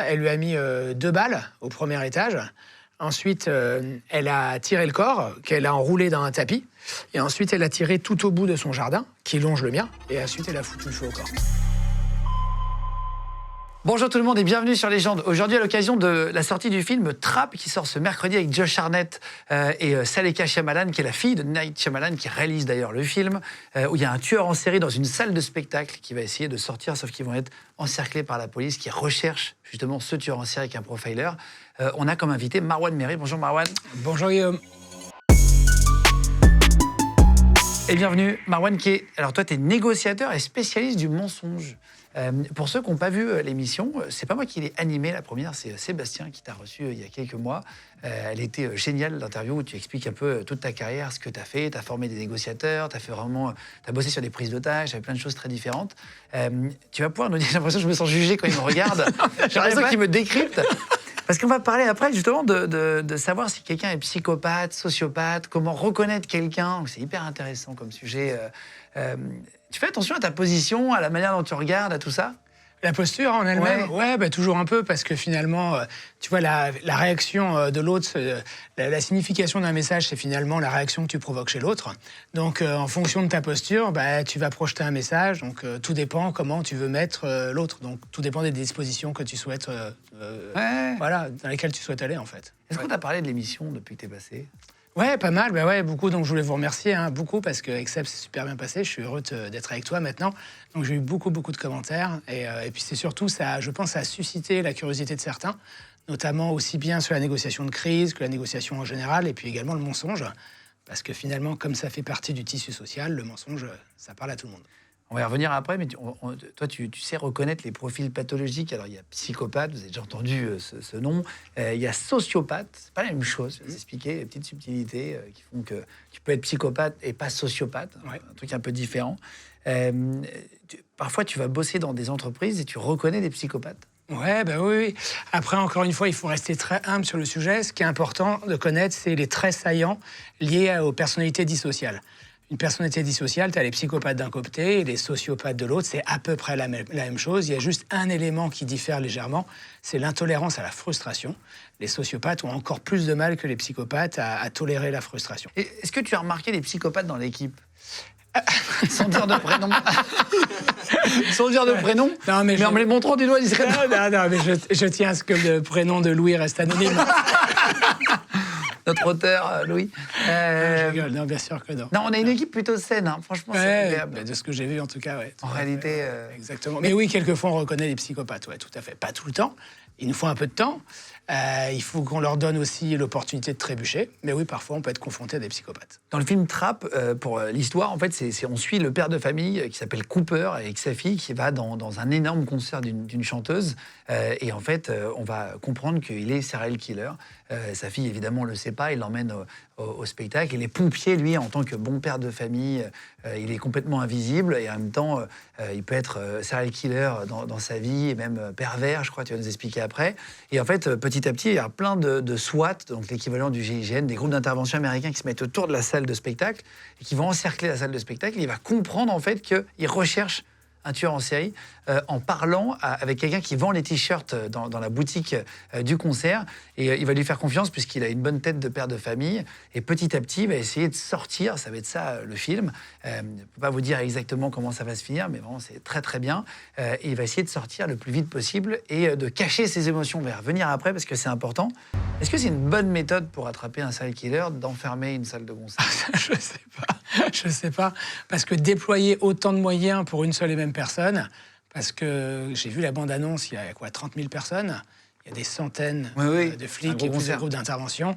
elle lui a mis 2 balles au premier étage. Ensuite, elle a tiré le corps, qu'elle a enroulé dans un tapis. Et ensuite, elle a tiré tout au bout de son jardin, qui longe le mien. Et ensuite, elle a foutu le feu au corps. Bonjour tout le monde et bienvenue sur Légende. Aujourd'hui, à l'occasion de la sortie du film Trap, qui sort ce mercredi avec Josh Hartnett et Saleka Shyamalan, qui est la fille de Night Shyamalan, qui réalise d'ailleurs le film, où il y a un tueur en série dans une salle de spectacle qui va essayer de sortir, sauf qu'ils vont être encerclés par la police, qui recherche justement ce tueur en série avec un profiler. On a comme invité Marwan Merri. Bonjour Marwan. Bonjour Guillaume. Et bienvenue Marwan, qui est... Alors toi, tu es négociateur et spécialiste du mensonge. Pour ceux qui n'ont pas vu l'émission, c'est pas moi qui l'ai animée, la première, c'est Sébastien qui t'a reçu il y a quelques mois. Elle était géniale, l'interview où tu expliques un peu toute ta carrière, ce que tu as fait. Tu as formé des négociateurs, tu as bossé sur des prises d'otages, tu as fait plein de choses très différentes. Tu vas pouvoir nous dire, j'ai l'impression que je me sens jugé quand ils me regardent. J'ai l'impression qu'ils me décryptent. Parce qu'on va parler après justement de savoir si quelqu'un est psychopathe, sociopathe, comment reconnaître quelqu'un. C'est hyper intéressant comme sujet. Tu fais attention à ta position, à la manière dont tu regardes, à tout ça? La posture en elle-même, ouais, toujours un peu, parce que finalement, tu vois, la réaction de l'autre, la signification d'un message, c'est finalement la réaction que tu provoques chez l'autre. Donc, en fonction de ta posture, tu vas projeter un message. Donc, tout dépend comment tu veux mettre l'autre. Donc, tout dépend des dispositions que tu souhaites, voilà, dans lesquelles tu souhaites aller, en fait. Est-ce qu'on t'a parlé de l'émission depuis que t'es passé? Ouais, pas mal, beaucoup. Donc je voulais vous remercier, beaucoup, parce que Except s'est super bien passé. Je suis heureux d'être avec toi maintenant. Donc j'ai eu beaucoup de commentaires. Et puis c'est surtout, je pense, ça a suscité la curiosité de certains, notamment aussi bien sur la négociation de crise que la négociation en général, et puis également le mensonge. Parce que finalement, comme ça fait partie du tissu social, le mensonge, ça parle à tout le monde. On va y revenir après, mais toi, tu sais reconnaître les profils pathologiques. Alors, il y a psychopathe, vous avez déjà entendu ce nom. Il y a sociopathe, c'est pas la même chose. Je vais vous expliquer les petites subtilités qui font que tu peux être psychopathe et pas sociopathe. Ouais. Un truc un peu différent. Parfois, tu vas bosser dans des entreprises et tu reconnais des psychopathes. Ouais, oui. Après, encore une fois, il faut rester très humble sur le sujet. Ce qui est important de connaître, c'est les traits saillants liés aux personnalités dissociales. Une personnalité dissociale, tu as les psychopathes d'un côté et les sociopathes de l'autre, c'est à peu près la même chose. Il y a juste un élément qui diffère légèrement, c'est l'intolérance à la frustration. Les sociopathes ont encore plus de mal que les psychopathes à tolérer la frustration. Est-ce que tu as remarqué les psychopathes dans l'équipe? Sans dire de prénom. Sans dire de prénom, non, mais en me les montrant du doigt discrètement. Non, mais je tiens à ce que le prénom de Louis reste anonyme. Notre auteur, Louis. Je rigole, non, bien sûr que non. Non, on a une équipe plutôt saine, franchement, c'est agréable. De ce que j'ai vu, en tout cas, ouais. En réalité... Exactement. Mais oui, quelquefois, on reconnaît les psychopathes, ouais, tout à fait. Pas tout le temps. Il nous faut un peu de temps. Il faut qu'on leur donne aussi l'opportunité de trébucher. Mais oui, parfois, on peut être confronté à des psychopathes. Dans le film Trap, pour l'histoire, en fait, on suit le père de famille qui s'appelle Cooper avec sa fille qui va dans un énorme concert d'une chanteuse. Et en fait, on va comprendre qu'il est serial killer. Sa fille, évidemment, ne le sait pas. Il l'emmène au spectacle. Et les pompiers, lui, en tant que bon père de famille, il est complètement invisible. Et en même temps, il peut être serial killer dans sa vie, et même pervers, je crois, tu vas nous expliquer après. Et en fait, petit à petit, il y a plein de SWAT, donc l'équivalent du GIGN, des groupes d'intervention américains qui se mettent autour de la salle de spectacle et qui vont encercler la salle de spectacle. Et il va comprendre, en fait, qu'il recherche un tueur en série, en parlant avec quelqu'un qui vend les t-shirts dans la boutique du concert. Et il va lui faire confiance puisqu'il a une bonne tête de père de famille. Et petit à petit, il va essayer de sortir. Ça va être ça, le film. Je ne peux pas vous dire exactement comment ça va se finir, mais vraiment, c'est très, très bien. Et il va essayer de sortir le plus vite possible et de cacher ses émotions. On va y revenir après parce que c'est important. Est-ce que c'est une bonne méthode pour attraper un serial killer d'enfermer une salle de concert? Je sais pas. Parce que déployer autant de moyens pour une seule et même personne, parce que j'ai vu la bande-annonce, il y a 30 000 personnes, il y a des centaines de flics et plusieurs groupes d'intervention.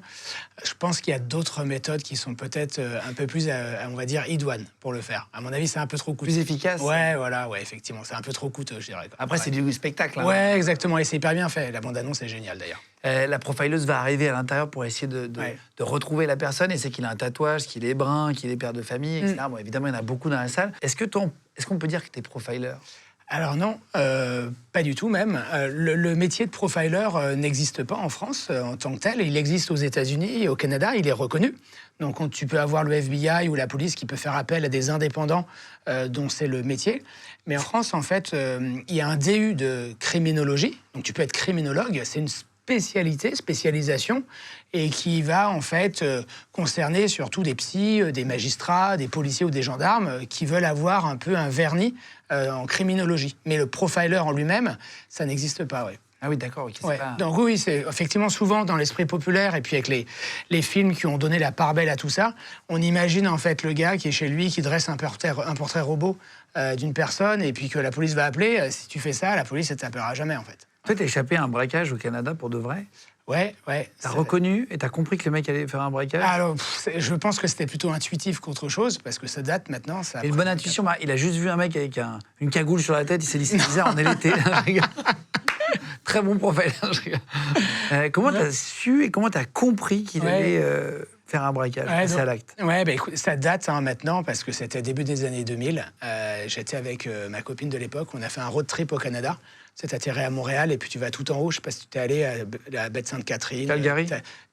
Je pense qu'il y a d'autres méthodes qui sont peut-être un peu plus, on va dire, idoines pour le faire. À mon avis, c'est un peu trop coûteux. Plus efficace? Ouais, effectivement. C'est un peu trop coûteux, je dirais. Après, c'est du spectacle. Ouais, exactement. Et c'est hyper bien fait. La bande-annonce est géniale, d'ailleurs. La profileuse va arriver à l'intérieur pour essayer de retrouver la personne. Et c'est qu'il a un tatouage, qu'il est brun, qu'il est père de famille, etc. Bon, évidemment, il y en a beaucoup dans la salle. Est-ce qu'on peut dire que tu es profiler? Alors non, pas du tout même. Le métier de profiler n'existe pas en France en tant que tel. Il existe aux États-Unis et au Canada, il est reconnu. Donc tu peux avoir le FBI ou la police qui peut faire appel à des indépendants dont c'est le métier. Mais en France, en fait, il y a un DU de criminologie. Donc tu peux être criminologue, c'est une spécialisation, et qui va en fait concerner surtout des psys, des magistrats, des policiers ou des gendarmes qui veulent avoir un peu un vernis en criminologie. Mais le profiler en lui-même, ça n'existe pas, ouais. Ah oui, d'accord. Okay, Ouais. Donc oui, c'est effectivement souvent dans l'esprit populaire et puis avec les films qui ont donné la part belle à tout ça, on imagine en fait le gars qui est chez lui, qui dresse un portrait robot d'une personne et puis que la police va appeler. Si tu fais ça, la police ne t'appellera jamais en fait. Toi, t'as échappé à un braquage au Canada pour de vrai? Ouais. T'as reconnu et t'as compris que le mec allait faire un braquage? Alors, je pense que c'était plutôt intuitif qu'autre chose, parce que ça date maintenant. Ça et une bonne intuition, il a juste vu un mec avec une cagoule sur la tête, il s'est dit c'est bizarre, on est l'été. Très bon profil. Comment t'as su et comment t'as compris qu'il allait faire un braquage, passer à l'acte? Ouais, bah, écoute, ça date maintenant, parce que c'était début des années 2000. J'étais avec ma copine de l'époque, on a fait un road trip au Canada. C'est atterri à Montréal et puis tu vas tout en haut. Je sais pas si tu t'es allé à la baie de Sainte-Catherine. Calgary.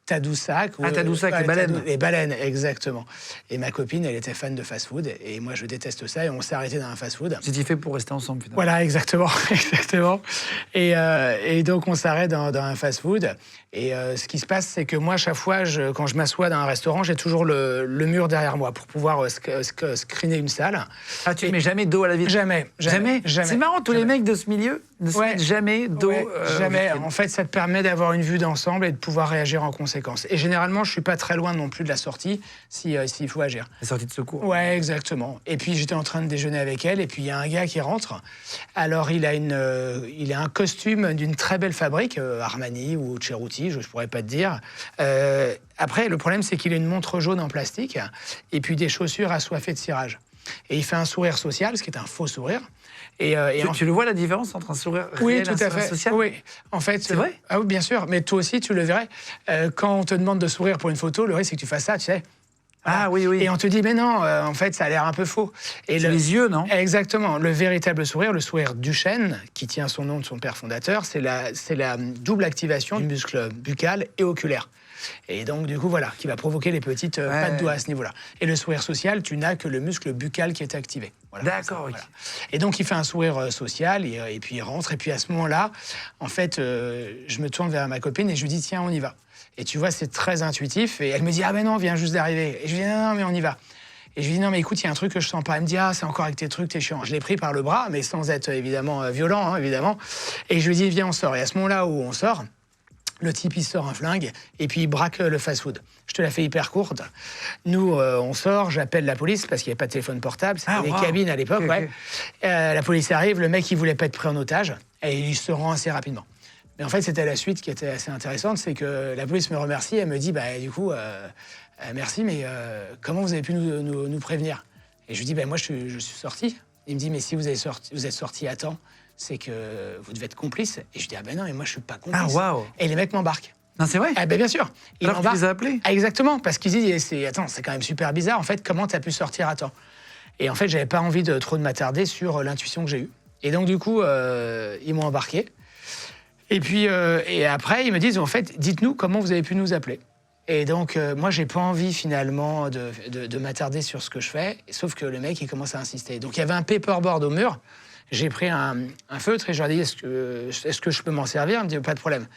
Tadoussac. Tadoussac, les baleines. Les baleines, exactement. Et ma copine, elle était fan de fast-food. Et moi, je déteste ça. Et on s'est arrêté dans un fast-food. C'était fait pour rester ensemble, finalement. Voilà, exactement. Et donc, on s'arrête dans un fast-food. Et ce qui se passe, c'est que moi, chaque fois, quand je m'assois dans un restaurant, j'ai toujours le mur derrière moi pour pouvoir screener une salle. Ah, tu ne mets jamais dos à la vitre? Jamais. C'est marrant, tous les mecs de ce milieu ne se mettent jamais dos. Jamais. En fait, ça te permet d'avoir une vue d'ensemble et de pouvoir réagir en conséquence. Et généralement, je suis pas très loin non plus de la sortie s'il faut agir. La sortie de secours. Ouais, exactement. Et puis j'étais en train de déjeuner avec elle, et puis il y a un gars qui rentre. Alors il a un costume d'une très belle fabrique, Armani ou Cerruti, je pourrais pas te dire. Après, le problème, c'est qu'il a une montre jaune en plastique et puis des chaussures assoiffées de cirage. Et il fait un sourire social, ce qui est un faux sourire. Tu le vois la différence entre un sourire réel et un sourire social? Oui, en fait. C'est vrai? Ah oui, bien sûr. Mais toi aussi, tu le verrais. Quand on te demande de sourire pour une photo, le risque, c'est que tu fasses ça, tu sais. Ah oui. Et on te dit, mais non, en fait, ça a l'air un peu faux. Et les yeux, non? Exactement. Le véritable sourire, le sourire Duchenne, qui tient son nom de son père fondateur, c'est la double activation du muscle buccal et oculaire. Et donc, du coup, voilà, qui va provoquer les petites pattes doigts à ce niveau-là. Et le sourire social, tu n'as que le muscle buccal qui est activé. Voilà, d'accord, oui. Voilà. Et donc, il fait un sourire social, et puis il rentre. Et puis, à ce moment-là, en fait, je me tourne vers ma copine et je lui dis, tiens, on y va. Et tu vois, c'est très intuitif. Et elle me dit, ah ben non, viens juste d'arriver. Et je lui dis, non, mais on y va. Et je lui dis, non, mais écoute, il y a un truc que je sens pas. Elle me dit, ah, c'est encore avec tes trucs, t'es chiant. Je l'ai pris par le bras, mais sans être évidemment violent, hein, évidemment. Et je lui dis, viens, on sort. Et à ce moment-là où on sort, le type, il sort un flingue et puis il braque le fast-food. Je te la fais hyper courte. Nous, on sort, j'appelle la police parce qu'il n'y avait pas de téléphone portable. C'était des cabines à l'époque, okay. La police arrive, le mec, il voulait pas être pris en otage et il se rend assez rapidement. Mais en fait, c'était la suite qui était assez intéressante, c'est que la police me remercie, elle me dit, bah, du coup, merci, mais comment vous avez pu nous prévenir? Et je lui dis, bah, moi, je suis sorti. Il me dit, mais si vous êtes sorti à temps, c'est que vous devez être complice. Et je dis, ah ben non, mais moi, je suis pas complice. Ah, waouh. Et les mecs m'embarquent. Non, c'est vrai? Ah ben bien sûr. Alors que tu les as appelés? Ah, exactement, parce qu'ils disent, attends, c'est quand même super bizarre, en fait, comment tu as pu sortir à temps? Et en fait, j'avais pas envie de trop m'attarder sur l'intuition que j'ai eue. Et donc, du coup, ils m'ont embarqué. Et puis, et après, ils me disent, en fait, dites-nous comment vous avez pu nous appeler. Et donc, moi, j'ai pas envie, finalement, de m'attarder sur ce que je fais, sauf que le mec, il commence à insister. Donc, il y avait un paperboard au mur. J'ai pris un feutre et je leur ai dit, est-ce que je peux m'en servir? Il me dit, pas de problème.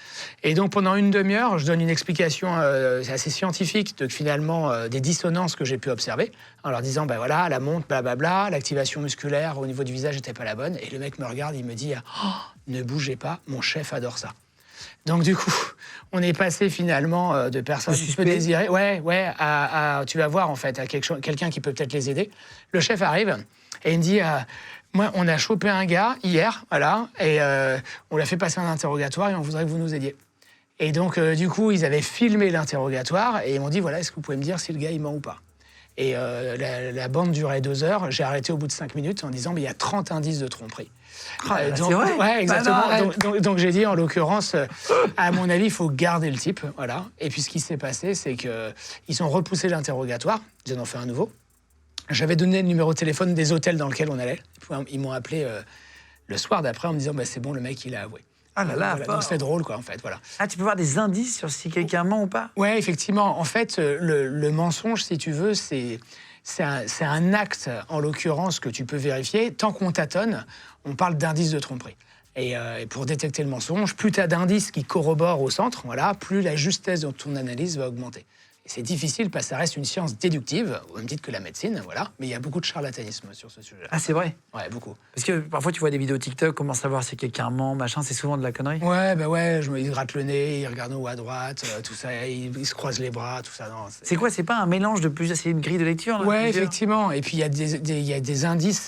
Et donc, pendant une demi-heure, je donne une explication assez scientifique de finalement des dissonances que j'ai pu observer, en leur disant, ben voilà, la montre, blablabla, l'activation musculaire au niveau du visage n'était pas la bonne. Et le mec me regarde, il me dit, oh, ne bougez pas, mon chef adore ça. Donc, du coup, on est passé finalement de personnes peu désirées, tu vas voir en fait, à quelqu'un qui peut peut-être les aider. Le chef arrive et il me dit, moi, on a chopé un gars hier, voilà, et on l'a fait passer un interrogatoire et on voudrait que vous nous aidiez. Et donc, du coup, ils avaient filmé l'interrogatoire et ils m'ont dit, voilà, est-ce que vous pouvez me dire si le gars, il ment ou pas? Et la bande durait 2 heures. J'ai arrêté au bout de 5 minutes en disant, mais il y a 30 indices de tromperie. C'est vrai? Ouais, exactement. Donc j'ai dit, en l'occurrence, à mon avis, il faut garder le type, voilà. Et puis ce qui s'est passé, c'est qu'ils ont repoussé l'interrogatoire, ils en ont fait un nouveau. J'avais donné le numéro de téléphone des hôtels dans lesquels on allait. Ils m'ont appelé le soir d'après en me disant bah, c'est bon, le mec il a avoué. Ah là là, Voilà, donc c'est drôle quoi en fait, voilà. Ah, tu peux voir des indices sur si quelqu'un ment ou pas? Ouais, effectivement. En fait, le mensonge, si tu veux, c'est un acte, en l'occurrence, que tu peux vérifier. Tant qu'on tâtonne, on parle d'indices de tromperie. Et pour détecter le mensonge, plus tu as d'indices qui corroborent au centre, voilà, plus la justesse de ton analyse va augmenter. Et c'est difficile parce que ça reste une science déductive, au même titre que la médecine, voilà. Mais il y a beaucoup de charlatanisme sur ce sujet-là. Ah, c'est vrai? Ouais, beaucoup. Parce que parfois, tu vois des vidéos TikTok, comment savoir si quelqu'un ment, machin, c'est souvent de la connerie. Ouais, bah ouais, il gratte le nez, il regarde en haut à droite, tout ça, il se croise les bras, tout ça. Non, C'est quoi? C'est pas un mélange de plusieurs... C'est une grille de lecture, là? ouais, plusieurs effectivement. Et puis, il y a des indices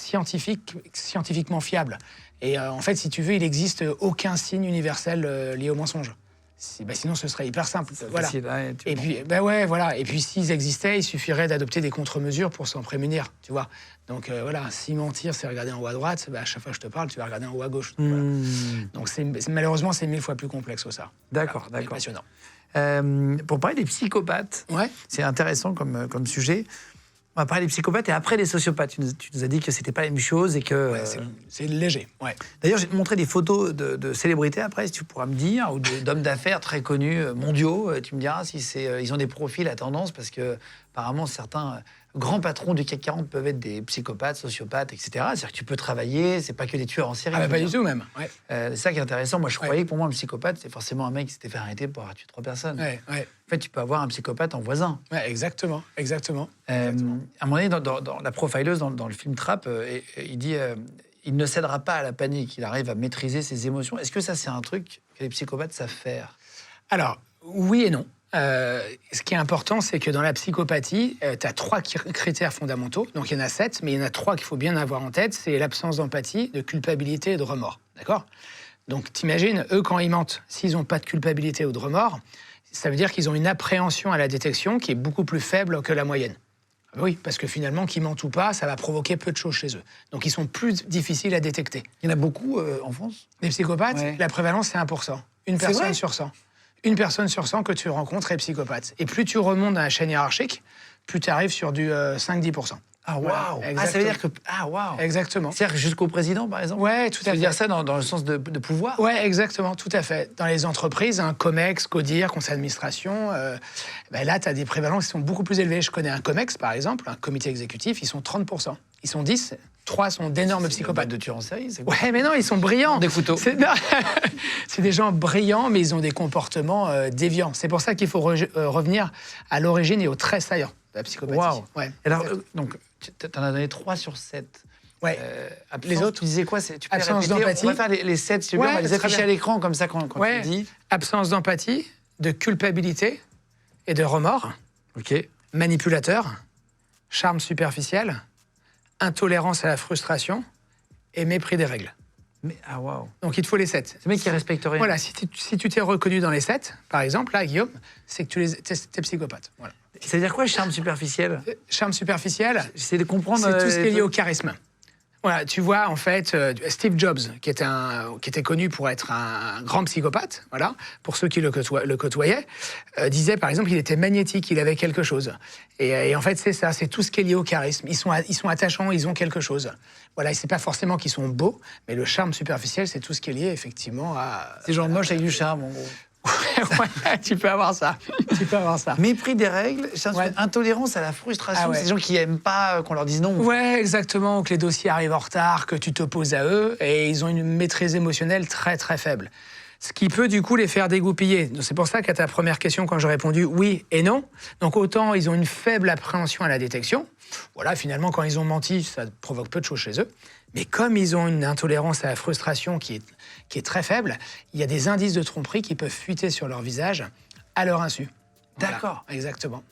scientifiquement fiables. Et en fait, si tu veux, il n'existe aucun signe universel lié au mensonge. Sinon, ce serait hyper simple. Voilà. Facile, ouais, Et puis, ouais, voilà. Et puis, s'ils existaient, il suffirait d'adopter des contre-mesures pour s'en prémunir, tu vois. Donc, voilà, si mentir, c'est regarder en haut à droite, à chaque fois que je te parle, tu vas regarder en haut à gauche. Voilà. Donc, malheureusement, c'est 1000 fois plus complexe que ça. D'accord, Voilà, d'accord. passionnant. Pour parler des psychopathes, Ouais. c'est intéressant comme sujet. On va parler des psychopathes et après des sociopathes. Tu nous as dit que c'était pas la même chose et que... Ouais, c'est léger, ouais. D'ailleurs, je vais te montrer des photos de célébrités après, si tu pourras me dire, ou d'hommes d'affaires très connus, mondiaux. Tu me diras si ils ont des profils à tendance, parce que apparemment certains grands patrons du CAC 40 peuvent être des psychopathes, sociopathes, etc. C'est-à-dire que tu peux travailler, c'est pas que des tueurs en série. Ah, bah, pas du tout, même. Ouais. C'est ça qui est intéressant. Moi, je croyais que pour moi, un psychopathe, c'est forcément un mec qui s'était fait arrêter pour avoir tué 3 personnes. Ouais, ouais. En fait, tu peux avoir un psychopathe en voisin. Ouais, exactement, exactement. À un moment donné, dans la profileuse, dans le film Trap, il dit il ne cédera pas à la panique, il arrive à maîtriser ses émotions. Est-ce que ça, c'est un truc que les psychopathes savent faire? Alors, oui et non. Ce qui est important, c'est que dans la psychopathie, tu as 3 critères fondamentaux. Donc, il y en a 7, mais il y en a 3 qu'il faut bien avoir en tête. C'est l'absence d'empathie, de culpabilité et de remords. D'accord? Donc, t'imagines, eux, quand ils mentent, s'ils n'ont pas de culpabilité ou de remords, ça veut dire qu'ils ont une appréhension à la détection qui est beaucoup plus faible que la moyenne. Oui, parce que finalement, qu'ils mentent ou pas, ça va provoquer peu de choses chez eux. Donc, ils sont plus difficiles à détecter. Il y en a beaucoup en France? Les psychopathes, Ouais. la prévalence, c'est 1%. Une C'est personne vrai sur 100. Une personne sur 100 que tu rencontres est psychopathe. Et plus tu remontes dans la chaîne hiérarchique, plus tu arrives sur du 5-10%. Ah, waouh! Voilà, Ah, ça veut dire que... exactement. Ah, waouh! Exactement. C'est-à-dire jusqu'au président, par exemple? Ouais, tout Tu à veux fait. dire ça dans le sens de pouvoir? Ouais, exactement, tout à fait. Dans les entreprises, Comex, Codir, conseil d'administration, là, tu as des prévalences qui sont beaucoup plus élevées. Je connais un Comex, par exemple, un comité exécutif, ils sont 30%. Ils sont 10, 3 sont d'énormes psychopathes. De tueurs en série, c'est quoi? Ouais, mais non, ils sont brillants. Des couteaux. Non, c'est des gens brillants, mais ils ont des comportements déviants. C'est pour ça qu'il faut revenir à l'origine et aux traits saillants de la psychopathie. Waouh! Ouais. Alors, donc, tu en as donné 3 sur 7. Ouais. Absence, Les autres, tu disais quoi? Tu peux absence répéter? d'empathie. On va faire les 7, si tu veux, Ouais, on va les très afficher bien. à l'écran, comme ça, quand Ouais. tu dis. Absence d'empathie, de culpabilité et de remords, OK. manipulateur, charme superficiel, intolérance à la frustration et mépris des règles. Mais, ah, waouh! Donc il te faut les 7. Ce mec qui respecte rien. Voilà, si tu t'es reconnu dans les 7, par exemple, là, Guillaume, c'est que t'es psychopathe. Voilà. C'est-à-dire quoi, charme superficiel? Charme superficiel, J'essaie de comprendre. c'est tout ce qui est lié au charisme. Voilà, tu vois, en fait, Steve Jobs, qui était connu pour être un grand psychopathe, voilà, pour ceux qui le côtoyaient, disait, par exemple, qu'il était magnétique, il avait quelque chose. Et en fait, c'est ça, c'est tout ce qui est lié au charisme. Ils sont attachants, ils ont quelque chose. Voilà, et c'est pas forcément qu'ils sont beaux, mais le charme superficiel, c'est tout ce qui est lié, effectivement, à... C'est genre moche avec du charme, en gros. Ouais, tu peux avoir ça. Tu peux avoir ça. Mépris des règles, Ouais. intolérance à la frustration. Ah ouais. C'est des gens qui aiment pas qu'on leur dise non. Ouais, exactement, que les dossiers arrivent en retard, que tu t'opposes à eux, et ils ont une maîtrise émotionnelle très très faible. Ce qui peut du coup les faire dégoupiller. Donc, c'est pour ça qu'à ta première question, quand j'ai répondu oui et non, donc autant ils ont une faible appréhension à la détection, voilà, finalement quand ils ont menti, ça provoque peu de choses chez eux, mais comme ils ont une intolérance à la frustration qui est très faible, il y a des indices de tromperie qui peuvent fuiter sur leur visage à leur insu. Voilà, D'accord. exactement.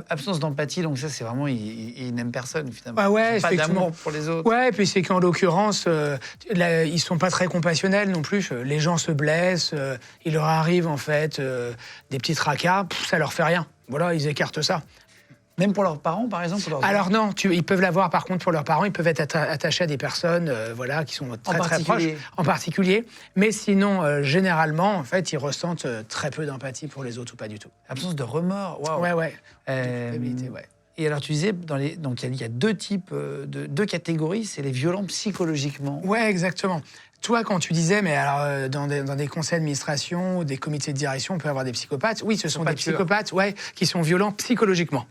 Absence d'empathie, donc ça, c'est vraiment, ils n'aiment personne, finalement. Ah ouais, Ils ont pas effectivement. d'amour pour les autres. Ouais, et puis c'est qu'en l'occurrence, ils sont pas très compassionnels non plus. Les gens se blessent, il leur arrive en fait des petits tracas, ça leur fait rien. Voilà, ils écartent ça. Même pour leurs parents, par exemple? Alors non, ils peuvent l'avoir par contre pour leurs parents, ils peuvent être attachés à des personnes voilà, qui sont très très proches, en particulier. Mais sinon, généralement, en fait, ils ressentent très peu d'empathie pour les autres ou pas du tout. Absence de remords, waouh. Ouais, ouais. Euh, Culpabilité, ouais. Et alors, tu disais, donc il y a deux types, deux catégories, c'est les violents psychologiquement. Ouais, exactement. Toi, quand tu disais, mais alors, dans des conseils d'administration ou des comités de direction, on peut avoir des psychopathes. Oui, ce sont des psychopathes qui sont violents psychologiquement.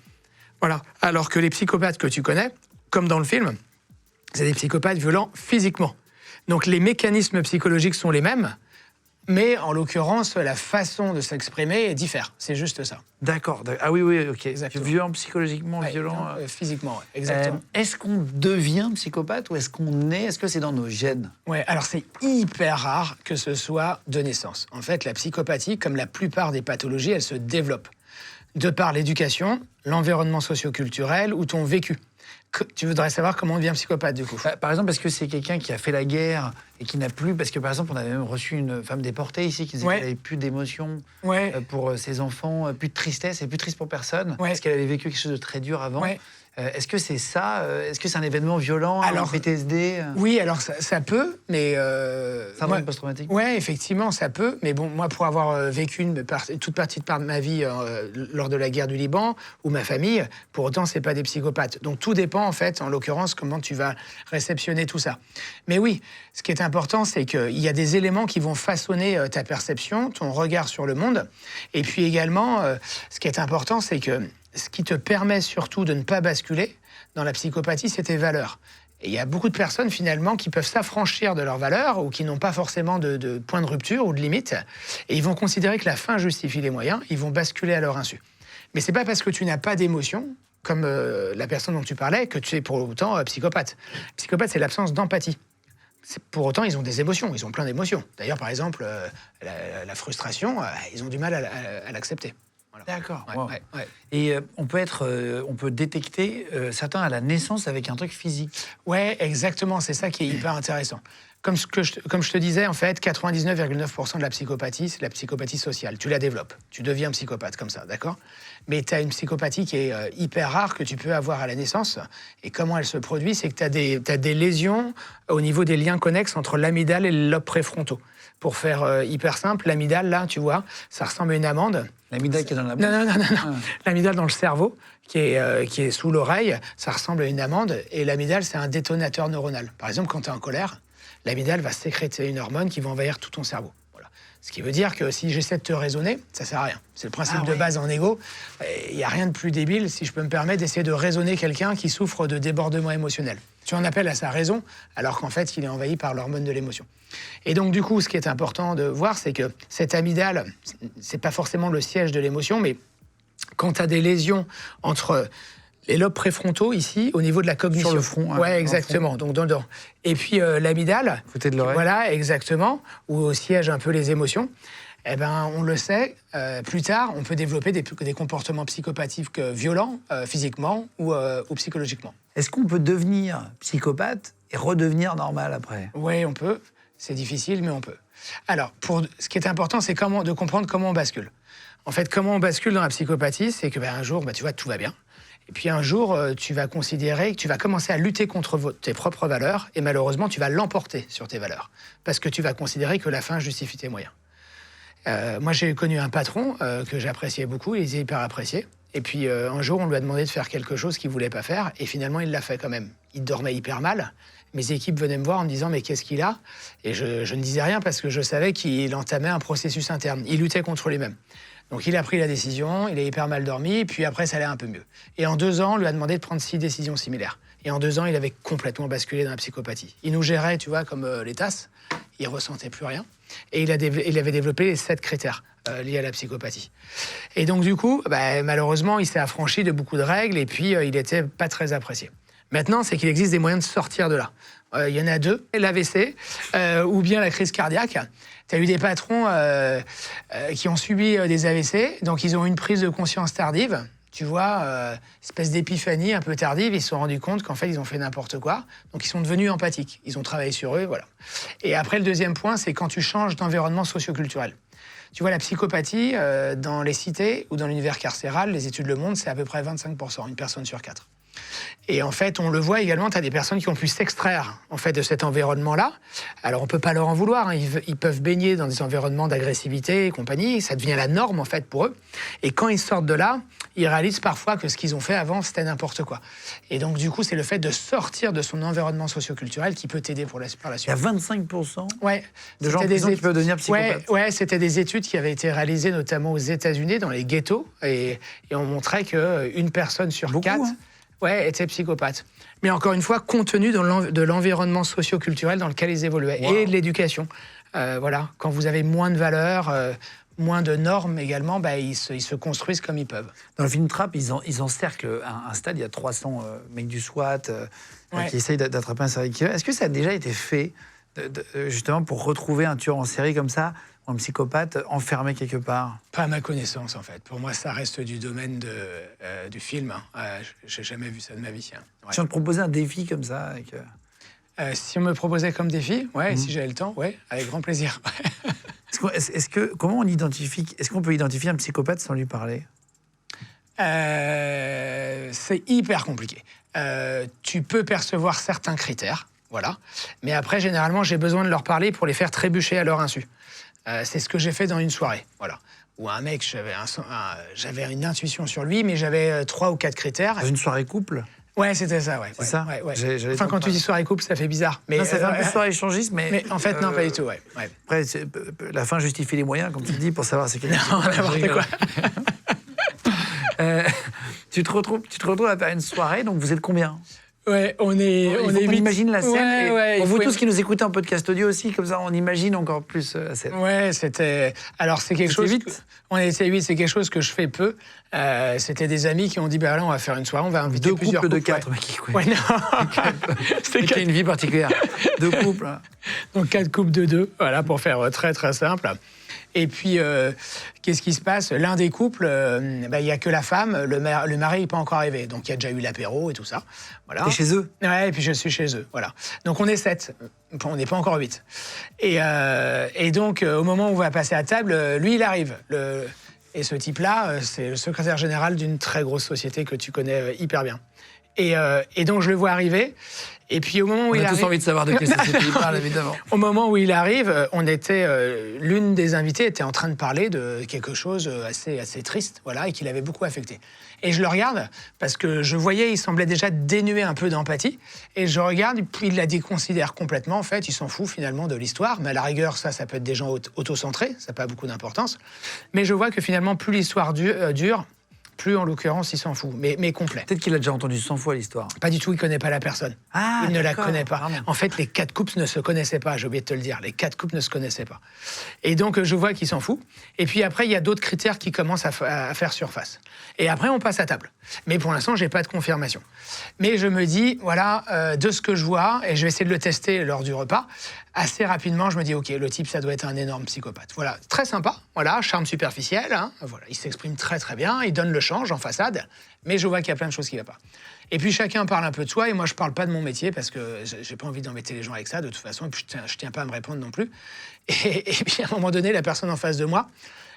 Voilà. Alors que les psychopathes que tu connais, comme dans le film, c'est des psychopathes violents physiquement. Donc les mécanismes psychologiques sont les mêmes, mais en l'occurrence, la façon de s'exprimer diffère. C'est juste ça. D'accord. Ah oui, ok. Exactement. Violent psychologiquement, violent... physiquement, ouais, exactement. Est-ce qu'on devient psychopathe ou est-ce qu'on est... Est-ce que c'est dans nos gènes? Ouais, alors c'est hyper rare que ce soit de naissance. En fait, la psychopathie, comme la plupart des pathologies, elle se développe de par l'éducation, l'environnement socio-culturel ou ton vécu. Tu voudrais savoir comment on devient psychopathe, du coup? Par exemple, parce que c'est quelqu'un qui a fait la guerre et qui n'a plus... Parce que, par exemple, on avait même reçu une femme déportée ici qui disait qu'elle n'avait plus d'émotion pour ses enfants, plus de tristesse, et plus triste pour personne, parce qu'elle avait vécu quelque chose de très dur avant. Est-ce que c'est ça? Est-ce que c'est un événement violent, un PTSD? Oui, alors ça peut, mais... Syndrome post-traumatique? Oui, effectivement, ça peut. Mais bon, moi, pour avoir vécu toute petite part de ma vie lors de la guerre du Liban, ou ma famille, pour autant, c'est pas des psychopathes. Donc tout dépend, en fait, en l'occurrence, comment tu vas réceptionner tout ça. Mais oui, ce qui est important, c'est qu'il y a des éléments qui vont façonner ta perception, ton regard sur le monde. Et puis également, ce qui est important, c'est que ce qui te permet surtout de ne pas basculer dans la psychopathie, c'est tes valeurs. Et il y a beaucoup de personnes, finalement, qui peuvent s'affranchir de leurs valeurs ou qui n'ont pas forcément de point de rupture ou de limite. Et ils vont considérer que la fin justifie les moyens, ils vont basculer à leur insu. Mais c'est pas parce que tu n'as pas d'émotion, comme la personne dont tu parlais, que tu es pour autant psychopathe. Psychopathe, c'est l'absence d'empathie. Pour autant, ils ont des émotions, ils ont plein d'émotions. D'ailleurs, par exemple, la frustration, ils ont du mal à l'accepter. Voilà. D'accord. Et on peut détecter certains à la naissance avec un truc physique. Ouais, exactement. C'est ça qui est hyper intéressant. Comme je te disais, en fait, 99,9% de la psychopathie, c'est la psychopathie sociale. Tu la développes. Tu deviens psychopathe comme ça, d'accord? Mais tu as une psychopathie qui est hyper rare, que tu peux avoir à la naissance. Et comment elle se produit? C'est que tu as des lésions au niveau des liens connexes entre l'amygdale et le lobe préfrontaux. Pour faire hyper simple, l'amygdale, là, tu vois, ça ressemble à une amande. L'amygdale qui est dans la bouche? Non. L'amygdale dans le cerveau, qui est sous l'oreille, ça ressemble à une amande. Et l'amygdale, c'est un détonateur neuronal. Par exemple, quand tu es en colère, l'amygdale va sécréter une hormone qui va envahir tout ton cerveau. Voilà. Ce qui veut dire que si j'essaie de te raisonner, ça sert à rien. C'est le principe de base en égo. Il n'y a rien de plus débile, si je peux me permettre, d'essayer de raisonner quelqu'un qui souffre de débordement émotionnel. Tu en appelles à sa raison, alors qu'en fait, il est envahi par l'hormone de l'émotion. Et donc, du coup, ce qui est important de voir, c'est que cette amygdale, c'est pas forcément le siège de l'émotion, mais quand tu as des lésions entre les lobes préfrontaux, ici, au niveau de la cognition. Sur le front. Ouais, exactement. Donc, dans le dent. Et puis, l'amygdale. Côté de l'oreille. Voilà, exactement. Où siègent un peu les émotions. Eh ben, on le sait, plus tard, on peut développer des comportements psychopathiques violents, physiquement ou psychologiquement. Est-ce qu'on peut devenir psychopathe et redevenir normal après? Oui, on peut. C'est difficile, mais on peut. Alors, ce qui est important, c'est de comprendre comment on bascule. En fait, comment on bascule dans la psychopathie, c'est que un jour, tu vois, tout va bien. Et puis un jour, tu vas considérer que tu vas commencer à lutter contre tes propres valeurs et malheureusement, tu vas l'emporter sur tes valeurs. Parce que tu vas considérer que la fin justifie tes moyens. Moi, j'ai connu un patron que j'appréciais beaucoup, il était hyper apprécié. Et puis un jour, on lui a demandé de faire quelque chose qu'il ne voulait pas faire et finalement, il l'a fait quand même. Il dormait hyper mal. Mes équipes venaient me voir en me disant « mais qu'est-ce qu'il a ?» Et je ne disais rien parce que je savais qu'il entamait un processus interne. Il luttait contre lui-même. Donc il a pris la décision, il a hyper mal dormi, puis après ça allait un peu mieux. Et en 2 ans, on lui a demandé de prendre 6 décisions similaires. Et en 2 ans, il avait complètement basculé dans la psychopathie. Il nous gérait, tu vois, comme les tasses, il ressentait plus rien. Et il avait développé les 7 critères liés à la psychopathie. Et donc du coup, malheureusement, il s'est affranchi de beaucoup de règles et puis il n'était pas très apprécié. Maintenant, c'est qu'il existe des moyens de sortir de là. Il y en a 2, l'AVC ou bien la crise cardiaque. Tu as eu des patrons qui ont subi des AVC, donc ils ont eu une prise de conscience tardive, tu vois, espèce d'épiphanie un peu tardive, ils se sont rendus compte qu'en fait, ils ont fait n'importe quoi, donc ils sont devenus empathiques, ils ont travaillé sur eux, voilà. Et après, le deuxième point, c'est quand tu changes d'environnement socioculturel. Tu vois, la psychopathie, dans les cités ou dans l'univers carcéral, les études le montrent, c'est à peu près 25%, une personne sur 4. Et en fait, on le voit également, tu as des personnes qui ont pu s'extraire en fait, de cet environnement-là. Alors, on ne peut pas leur en vouloir. Hein. Ils peuvent baigner dans des environnements d'agressivité et compagnie. Ça devient la norme, en fait, pour eux. Et quand ils sortent de là, ils réalisent parfois que ce qu'ils ont fait avant, c'était n'importe quoi. Et donc, du coup, c'est le fait de sortir de son environnement socioculturel qui peut t'aider par la suite. Il y a 25% ouais, de gens en prison qui peuvent devenir psychopathes. Ouais, c'était des études qui avaient été réalisées notamment aux États-Unis, dans les ghettos. Et on montrait qu'une personne sur Beaucoup, 4... hein. Ouais, étaient psychopathes. Mais encore une fois, compte tenu de l'environnement socio-culturel dans lequel ils évoluaient et de l'éducation. Voilà, quand vous avez moins de valeurs, moins de normes également, ils se construisent comme ils peuvent. Dans le film Trap, ils encerclent un stade, il y a 300 mecs du SWAT qui essayent d'attraper un serial killer. Est-ce que ça a déjà été fait, justement, pour retrouver un tueur en série comme ça, un psychopathe enfermé quelque part? Pas à ma connaissance, en fait. Pour moi, ça reste du domaine du film. J'ai jamais vu ça de ma vie. Ouais. Si on te proposait un défi comme ça si on me proposait comme défi, si j'avais le temps, avec grand plaisir. Comment on identifie? Est-ce qu'on peut identifier un psychopathe sans lui parler? C'est hyper compliqué. Tu peux percevoir certains critères, voilà. Mais après, généralement, j'ai besoin de leur parler pour les faire trébucher à leur insu. C'est ce que j'ai fait dans une soirée, voilà. Où un mec, j'avais une intuition sur lui, mais j'avais 3 ou 4 critères. Dans une soirée couple? Ouais, c'était ça, ouais. C'est ça. Ouais. Enfin, quand tu dis soirée couple, ça fait bizarre. Mais non, ça fait un peu soirée échangiste, mais en fait, non, pas du tout, ouais. Après, la fin justifie les moyens, comme tu dis, pour savoir c'est quel. Non, n'importe quoi. Tu te retrouves à faire une soirée, donc vous êtes combien? Ouais, on est 8. imagine la scène. Ouais, pour vous tous qui nous écoutez en podcast audio aussi, comme ça, on imagine encore plus la scène. Ouais, c'était. Alors, c'est quelque chose. On était 8, c'est quelque chose que je fais peu. C'était des amis qui ont dit là, on va faire une soirée, on va inviter plusieurs couples. 2 couples de 4, mec. Ouais, non. C'était une vie particulière. 2 couples. Donc 4 couples de 2, voilà, pour faire très, très simple. Et puis, qu'est-ce qui se passe? L'un des couples, il n'y a que la femme, le mari n'est pas encore arrivé. Donc, il y a déjà eu l'apéro et tout ça. Voilà. T'es chez eux? Ouais, et puis je suis chez eux, voilà. Donc, on est 7. On n'est pas encore 8. Et donc, au moment où on va passer à table, lui, il arrive. Et ce type-là, c'est le secrétaire général d'une très grosse société que tu connais hyper bien. Et donc, je le vois arriver. Et puis, au moment où il arrive... On a tous envie de savoir de quelle société il parle, évidemment. Au moment où il arrive, l'une des invitées était en train de parler de quelque chose assez triste, voilà, et qui l'avait beaucoup affecté. Et je le regarde, parce que je voyais, il semblait déjà dénué un peu d'empathie. Et je regarde, puis il la déconsidère complètement, en fait. Il s'en fout, finalement, de l'histoire. Mais à la rigueur, ça peut être des gens autocentrés, ça n'a pas beaucoup d'importance. Mais je vois que, finalement, plus l'histoire dure, plus, en l'occurrence, il s'en fout, mais complet. Peut-être qu'il a déjà entendu 100 fois l'histoire. Pas du tout, il ne connaît pas la personne. Il ne la connaît pas. Pardon. En fait, les 4 couples ne se connaissaient pas, j'ai oublié de te le dire. Les 4 couples ne se connaissaient pas. Et donc, je vois qu'il s'en fout. Et puis après, il y a d'autres critères qui commencent à faire surface. Et après, on passe à table. Mais pour l'instant, je n'ai pas de confirmation. Mais je me dis, voilà, de ce que je vois, et je vais essayer de le tester lors du repas, assez rapidement, je me dis, OK, le type, ça doit être un énorme psychopathe. Voilà, très sympa, voilà, charme superficiel, hein, voilà, il s'exprime très très bien, il donne le change en façade, mais je vois qu'il y a plein de choses qui ne vont pas. Et puis chacun parle un peu de soi, et moi je ne parle pas de mon métier, parce que j'ai pas envie d'embêter les gens avec ça, de toute façon, et puis je tiens pas à me répondre non plus. Et puis à un moment donné, la personne en face de moi,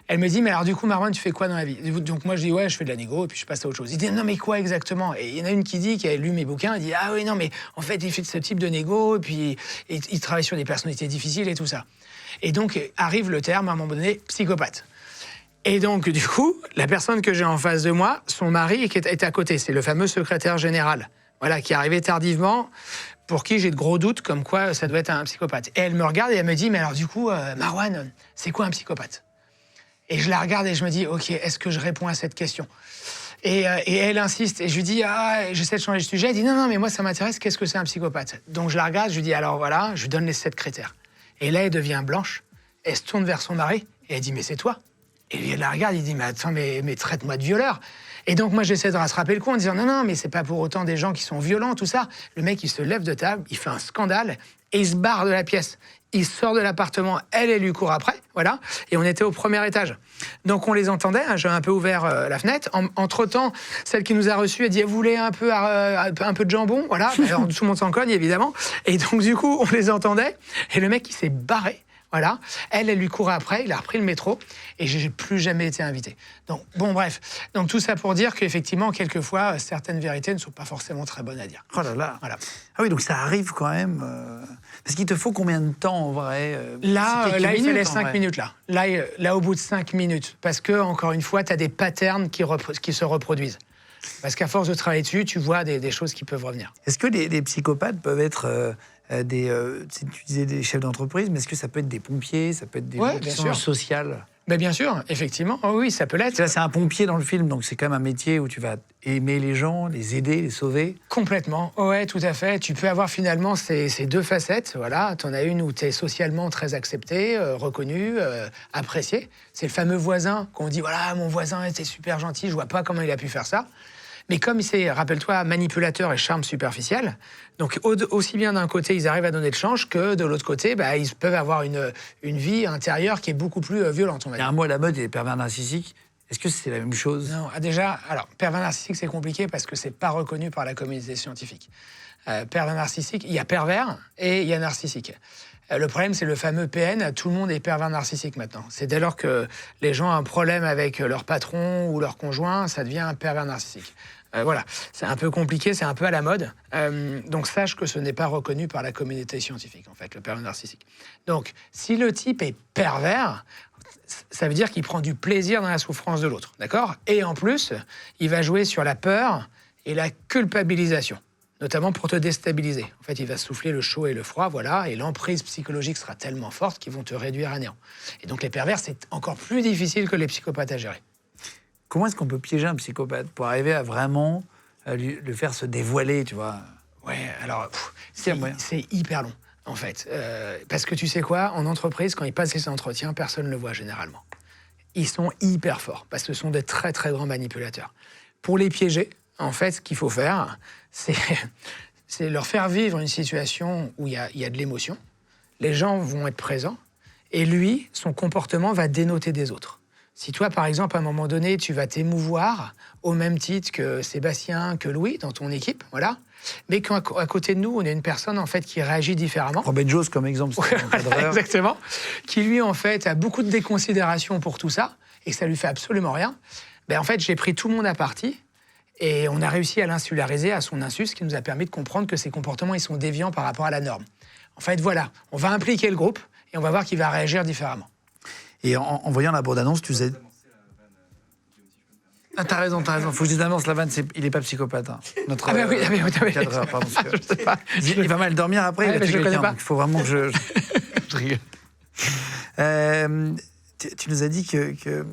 elle me dit, mais alors du coup, Marwan, tu fais quoi dans la vie? Donc moi, je dis, ouais, je fais de la négo, et puis je passe à autre chose. Il dit, non, mais quoi exactement? Et il y en a une qui dit, qui a lu mes bouquins, elle dit, ah oui, non, mais en fait, il fait ce type de négo, et puis il travaille sur des personnalités difficiles et tout ça. Et donc, arrive le terme, à un moment donné, psychopathe. Et donc, du coup, la personne que j'ai en face de moi, son mari est à côté. C'est le fameux secrétaire général, voilà, qui est arrivé tardivement, pour qui j'ai de gros doutes, comme quoi ça doit être un psychopathe. Et elle me regarde et elle me dit, mais alors du coup, Marwan, c'est quoi un psychopathe? Et je la regarde et je me dis, OK, est-ce que je réponds à cette question? Et elle insiste. Et je lui dis, j'essaie de changer de sujet. Elle dit, non, mais moi, ça m'intéresse. Qu'est-ce que c'est un psychopathe? Donc, je la regarde. Je lui dis, alors voilà, je lui donne les 7 critères. Et là, elle devient blanche. Elle se tourne vers son mari. Et elle dit, mais c'est toi? Et elle la regarde. Il dit, mais attends, mais traite-moi de violeur. Et donc, moi, j'essaie de rattraper le coup en disant, non, mais c'est pas pour autant des gens qui sont violents, tout ça. Le mec, il se lève de table. Il fait un scandale. Et il se barre de la pièce. Il sort de l'appartement, elle lui court après, voilà. Et on était au premier étage. Donc on les entendait, hein, j'ai un peu ouvert la fenêtre. Entre-temps, celle qui nous a reçus, elle dit, vous voulez un peu de jambon, voilà. Alors tout le monde s'en cogne, évidemment. Et donc du coup, on les entendait. Et le mec, il s'est barré. Voilà. Elle lui courait après, il a repris le métro et j'ai plus jamais été invité. Donc, bon, bref. Donc, tout ça pour dire qu'effectivement, quelquefois, certaines vérités ne sont pas forcément très bonnes à dire. Oh là là. Voilà. Ah oui, donc ça arrive quand même. Parce qu'il te faut combien de temps en vrai Là, C'est quelques il fallait minutes, en 5 vrai. minutes, là. Là, au bout de 5 minutes. Parce que, encore une fois, tu as des patterns qui se reproduisent. Parce qu'à force de travailler dessus, tu vois des choses qui peuvent revenir. Est-ce que les psychopathes peuvent être tu disais des chefs d'entreprise, mais est-ce que ça peut être des pompiers, ça peut être des Ouais, gens qui bien sont sûr. sociales? Mais bien sûr, effectivement. Oh oui, ça peut l'être. Là, c'est un pompier dans le film, donc c'est quand même un métier où tu vas aimer les gens, les aider, les sauver. Complètement, ouais, tout à fait. Tu peux avoir finalement ces deux facettes. Voilà, tu en as une où tu es socialement très accepté, reconnu, apprécié. C'est le fameux voisin qu'on dit voilà, mon voisin était super gentil, je vois pas comment il a pu faire ça. Mais comme c'est, rappelle-toi, manipulateur et charme superficiel, donc aussi bien d'un côté, ils arrivent à donner le change, que de l'autre côté, ils peuvent avoir une vie intérieure qui est beaucoup plus violente, on va Il y a dire. un mot à la mode, il y a les pervers narcissiques. Est-ce que c'est la même chose? Non, déjà, alors, pervers narcissique, c'est compliqué parce que c'est pas reconnu par la communauté scientifique. Pervers narcissique, il y a pervers et il y a narcissique. Le problème, c'est le fameux PN, tout le monde est pervers narcissique maintenant. C'est dès lors que les gens ont un problème avec leur patron ou leur conjoint, ça devient un pervers narcissique. Voilà, c'est un peu compliqué, c'est un peu à la mode. Donc sache que ce n'est pas reconnu par la communauté scientifique, en fait, le pervers narcissique. Donc, si le type est pervers, ça veut dire qu'il prend du plaisir dans la souffrance de l'autre, d'accord? Et en plus, il va jouer sur la peur et la culpabilisation, notamment pour te déstabiliser. En fait, il va souffler le chaud et le froid, voilà, et l'emprise psychologique sera tellement forte qu'ils vont te réduire à néant. Et donc les pervers, c'est encore plus difficile que les psychopathes à gérer. Comment est-ce qu'on peut piéger un psychopathe pour arriver à vraiment le faire se dévoiler, tu vois? Ouais, alors, y a moyen. c'est hyper long, en fait. Parce que tu sais quoi, en entreprise, quand ils passent les entretiens, personne ne le voit généralement. Ils sont hyper forts, parce que ce sont des très, très grands manipulateurs. Pour les piéger, en fait, ce qu'il faut faire, c'est leur faire vivre une situation où il y a de l'émotion. Les gens vont être présents, et lui, son comportement va dénoter des autres. Si toi, par exemple, à un moment donné, tu vas t'émouvoir au même titre que Sébastien, que Louis, dans ton équipe, voilà, mais qu'à côté de nous, on a une personne, en fait, qui réagit différemment. Prends Ben Joss comme exemple. C'est un Voilà, cadreur. exactement. Qui, lui, en fait, a beaucoup de déconsidération pour tout ça, et que ça lui fait absolument rien. En fait, j'ai pris tout le monde à partie, et on a réussi à l'insulariser à son insu, ce qui nous a permis de comprendre que ses comportements, ils sont déviants par rapport à la norme. En fait, voilà, on va impliquer le groupe, et on va voir qu'il va réagir différemment. Et en voyant la bande-annonce, tu faisais... Ah, t'as raison. Faut que je t'annonce, la vanne, il est pas psychopathe. Hein. Notre Ah ben oui, cadreur, pardon. Je sais pas. Il va mal dormir après, Ouais, il a mais tué je le connais quelqu'un. pas. Donc il faut vraiment que je rigole. Tu nous as dit que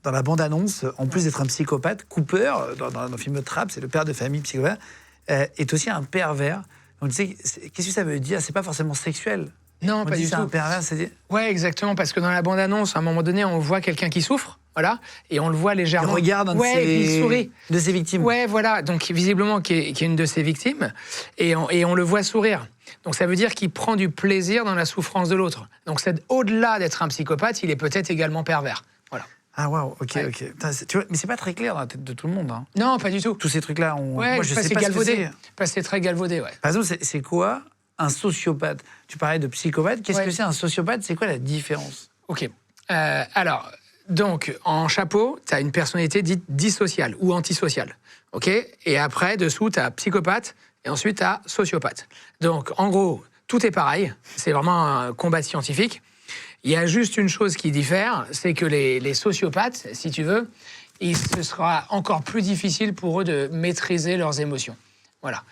dans la bande-annonce, en plus d'être un psychopathe, Cooper, dans le film Trap, c'est le père de famille psychopathe, est aussi un pervers. Donc tu sais, qu'est-ce que ça veut dire? C'est pas forcément sexuel. Non, On pas dit du c'est tout. un pervers, c'est... Ouais, exactement, parce que dans la bande-annonce, à un moment donné, on voit quelqu'un qui souffre, voilà, et on le voit Il légèrement. regarde un de et puis il sourit. de ses victimes. Ouais, voilà, donc visiblement qui est une de ses victimes, et on le voit sourire. Donc ça veut dire qu'il prend du plaisir dans la souffrance de l'autre. Donc au-delà d'être un psychopathe, il est peut-être également pervers. Voilà. Ah waouh, ok. Ouais. Putain, tu vois, mais c'est pas très clair dans la tête de tout le monde. Hein. Non, pas du tout. Tous ces trucs-là, Ouais, moi je sais c'est pas ce que galvaudé. c'est. Parce que c'est très galvaudé, ouais. Par exemple, c'est quoi un sociopathe? Tu parlais de psychopathe. Qu'est-ce Ouais. que c'est un sociopathe? C'est quoi la différence? Ok. Alors, donc, en chapeau, tu as une personnalité dite dissociale ou antisociale. Ok. Et après, dessous, tu as psychopathe et ensuite, tu as sociopathe. Donc, en gros, tout est pareil. C'est vraiment un combat scientifique. Il y a juste une chose qui diffère, c'est que les sociopathes, si tu veux, ce sera encore plus difficile pour eux de maîtriser leurs émotions. Voilà.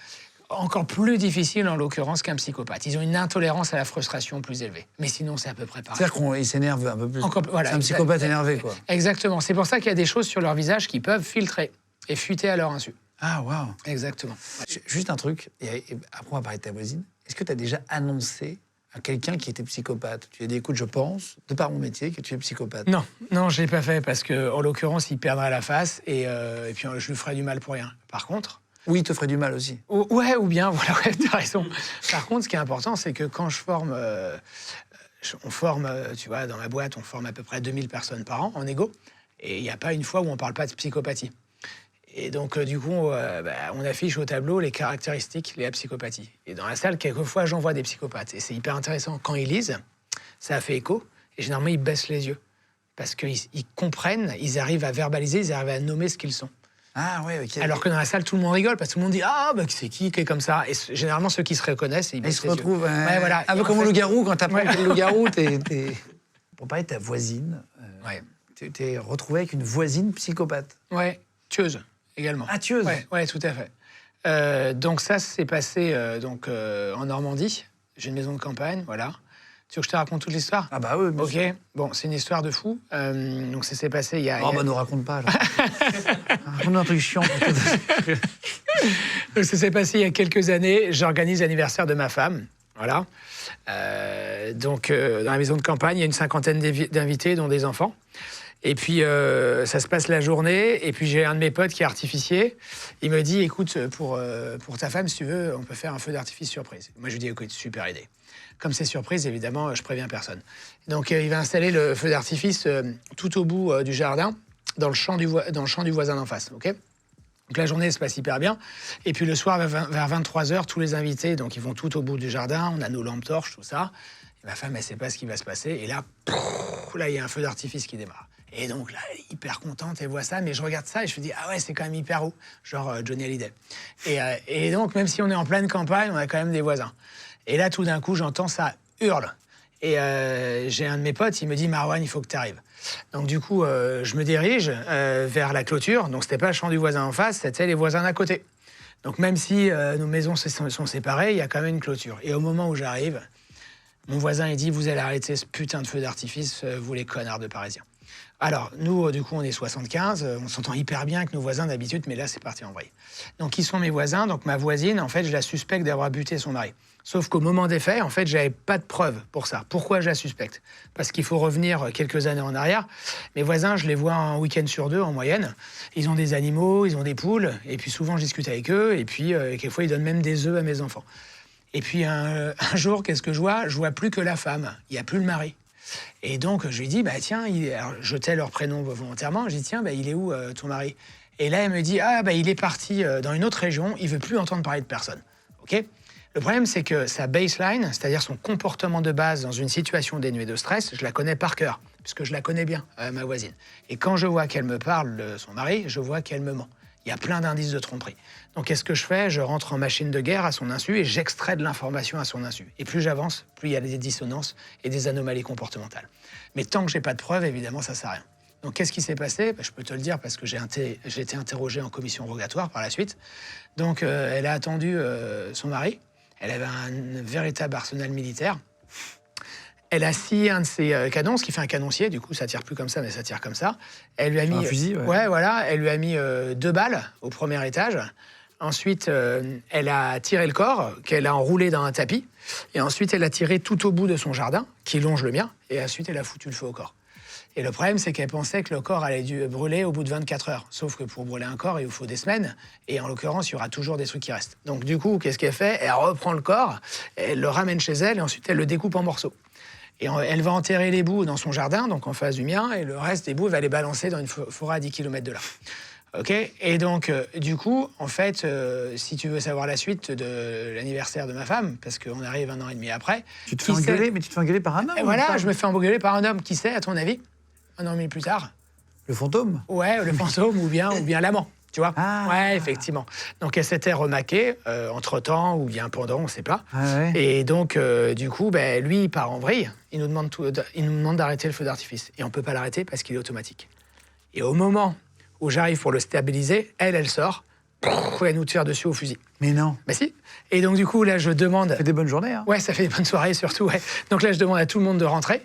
Encore plus difficile, en l'occurrence, qu'un psychopathe. Ils ont une intolérance à la frustration plus élevée. Mais sinon, c'est à peu près pareil. C'est-à-dire qu'il s'énerve un peu plus. Voilà, c'est un psychopathe énervé, quoi. Exactement. C'est pour ça qu'il y a des choses sur leur visage qui peuvent filtrer et fuiter à leur insu. Ah, waouh. Exactement. Juste un truc, et après on va parler de ta voisine. Est-ce que tu as déjà annoncé à quelqu'un qui était psychopathe? Tu lui as dit, écoute, je pense, de par mon métier, que tu es psychopathe. Non, je l'ai pas fait parce que, en l'occurrence, il perdrait la face et puis je lui ferais du mal pour rien. Par contre, Oui, il te ferait du mal aussi. ouais, ou bien, voilà, ouais, t'as raison. Par contre, ce qui est important, c'est que quand je forme, on forme, tu vois, dans ma boîte, on forme à peu près 2000 personnes par an en égo, et il n'y a pas une fois où on parle pas de psychopathie. Et donc, du coup, on affiche au tableau les caractéristiques liées à la psychopathie. Et dans la salle, quelquefois, j'en vois des psychopathes. Et c'est hyper intéressant. Quand ils lisent, ça a fait écho, et généralement, ils baissent les yeux. Parce qu'ils comprennent, ils arrivent à verbaliser, ils arrivent à nommer ce qu'ils sont. Ah ouais, ok. Alors que dans la salle, tout le monde rigole, parce que tout le monde dit « Ah, bah, c'est qui est comme ça ?» Et généralement, ceux qui se reconnaissent, ils se retrouvent ouais, voilà. un peu comme en fait, le loup-garou, quand t'apprends ouais. que le loup-garou, pour parler de ta voisine, Ouais. t'es retrouvé avec une voisine psychopathe. Ouais, tueuse également. Ah, tueuse. Ouais, tout à fait. Donc ça s'est passé en Normandie. J'ai une maison de campagne, voilà. Tu veux que je te raconte toute l'histoire? Ah bah oui, bien sûr. Ok, bon, c'est une histoire de fou. Donc ça s'est passé il y a... Oh bah nous raconte pas, alors. Raconte un truc chiant. Donc ça s'est passé il y a quelques années. J'organise l'anniversaire de ma femme, voilà. Dans la maison de campagne, il y a une cinquantaine d'invités, dont des enfants. Et puis, ça se passe la journée. Et puis, j'ai un de mes potes qui est artificier. Il me dit, écoute, pour ta femme, si tu veux, on peut faire un feu d'artifice surprise. Moi, je lui dis, écoute, super idée. Comme c'est surprise, évidemment, je préviens personne. Donc, il va installer le feu d'artifice tout au bout du jardin, dans le champ du voisin d'en face, ok? Donc, la journée se passe hyper bien. Et puis, le soir, vers 23h, tous les invités, donc, ils vont tout au bout du jardin. On a nos lampes torches, tout ça. Et ma femme, elle ne sait pas ce qui va se passer. Et là, il y a un feu d'artifice qui démarre. Et donc là, elle est hyper contente, elle voit ça, mais je regarde ça et je me dis, ah ouais, c'est quand même hyper haut, genre Johnny Hallyday. Et donc, même si on est en pleine campagne, on a quand même des voisins. Et là, tout d'un coup, j'entends ça hurle. Et j'ai un de mes potes, il me dit, Marwan, il faut que tu arrives. Donc du coup, je me dirige vers la clôture. Donc c'était pas le champ du voisin en face, c'était les voisins d'à côté. Donc même si nos maisons sont séparées, il y a quand même une clôture. Et au moment où j'arrive, mon voisin, il dit, vous allez arrêter ce putain de feu d'artifice, vous les connards de Parisiens. Alors, nous, du coup, on est 75, on s'entend hyper bien avec nos voisins d'habitude, mais là, c'est parti en vrille. Donc, qui sont mes voisins? Donc, ma voisine, en fait, je la suspecte d'avoir buté son mari. Sauf qu'au moment des faits, en fait, j'avais pas de preuves pour ça. Pourquoi je la suspecte? Parce qu'il faut revenir quelques années en arrière. Mes voisins, je les vois un week-end sur deux, en moyenne. Ils ont des animaux, ils ont des poules, et puis souvent, je discute avec eux, et puis, quelquefois, ils donnent même des œufs à mes enfants. Et puis, un jour, qu'est-ce que je vois? Je vois plus que la femme, il n'y a plus le mari. Et donc, je lui dis, bah tiens, alors, je tais leur prénom volontairement, je dis, tiens, bah, il est où ton mari? Et là, elle me dit, ah, bah, il est parti dans une autre région, il veut plus entendre parler de personne. OK? Le problème, c'est que sa baseline, c'est-à-dire son comportement de base dans une situation dénuée de stress, je la connais par cœur, puisque je la connais bien, ma voisine. Et quand je vois qu'elle me parle de son mari, je vois qu'elle me ment. Il y a plein d'indices de tromperie. Donc, qu'est-ce que je fais? Je rentre en machine de guerre à son insu et j'extrais de l'information à son insu. Et plus j'avance, plus il y a des dissonances et des anomalies comportementales. Mais tant que j'ai pas de preuves, évidemment, ça sert à rien. Donc, qu'est-ce qui s'est passé? Je peux te le dire parce que j'ai été interrogé en commission rogatoire par la suite. Donc, elle a attendu son mari. Elle avait un véritable arsenal militaire. Elle a scié un de ses canons, ce qui fait un canoncier, du coup ça tire plus comme ça, mais ça tire comme ça. Elle lui a mis un fusil, ouais. Ouais, voilà. Elle lui a mis 2 balles au premier étage. Ensuite, elle a tiré le corps, qu'elle a enroulé dans un tapis. Et ensuite, elle a tiré tout au bout de son jardin, qui longe le mien. Et ensuite, elle a foutu le feu au corps. Et le problème, c'est qu'elle pensait que le corps allait dû brûler au bout de 24 heures. Sauf que pour brûler un corps, il vous faut des semaines. Et en l'occurrence, il y aura toujours des trucs qui restent. Donc du coup, qu'est-ce qu'elle fait? Elle reprend le corps, elle le ramène chez elle, et ensuite, elle le découpe en morceaux. Et elle va enterrer les bouts dans son jardin, donc en face du mien, et le reste des bouts, elle va les balancer dans une forêt à 10 km de là. OK? Et donc, du coup, en fait, si tu veux savoir la suite de l'anniversaire de ma femme, parce qu'on arrive 1 an et demi après... Tu te fais engueuler, mais tu te fais engueuler par un homme? Et voilà, je me fais engueuler par un homme. Qui c'est, à ton avis? 1 an et demi plus tard? Le fantôme? Ouais, le fantôme ou bien l'amant. Tu vois? Ah. Ouais, effectivement. Donc, elle s'était remaquée entre-temps ou bien pendant, on ne sait pas. Ah ouais. Et donc, du coup, lui, il part en vrille. Il nous demande d'arrêter le feu d'artifice. Et on ne peut pas l'arrêter parce qu'il est automatique. Et au moment où j'arrive pour le stabiliser, elle sort. Elle nous tire dessus au fusil. Mais non. Bah si. Et donc, du coup, là, je demande... Ça fait des bonnes journées, hein. Ouais, ça fait des bonnes soirées, surtout, ouais. Donc là, je demande à tout le monde de rentrer.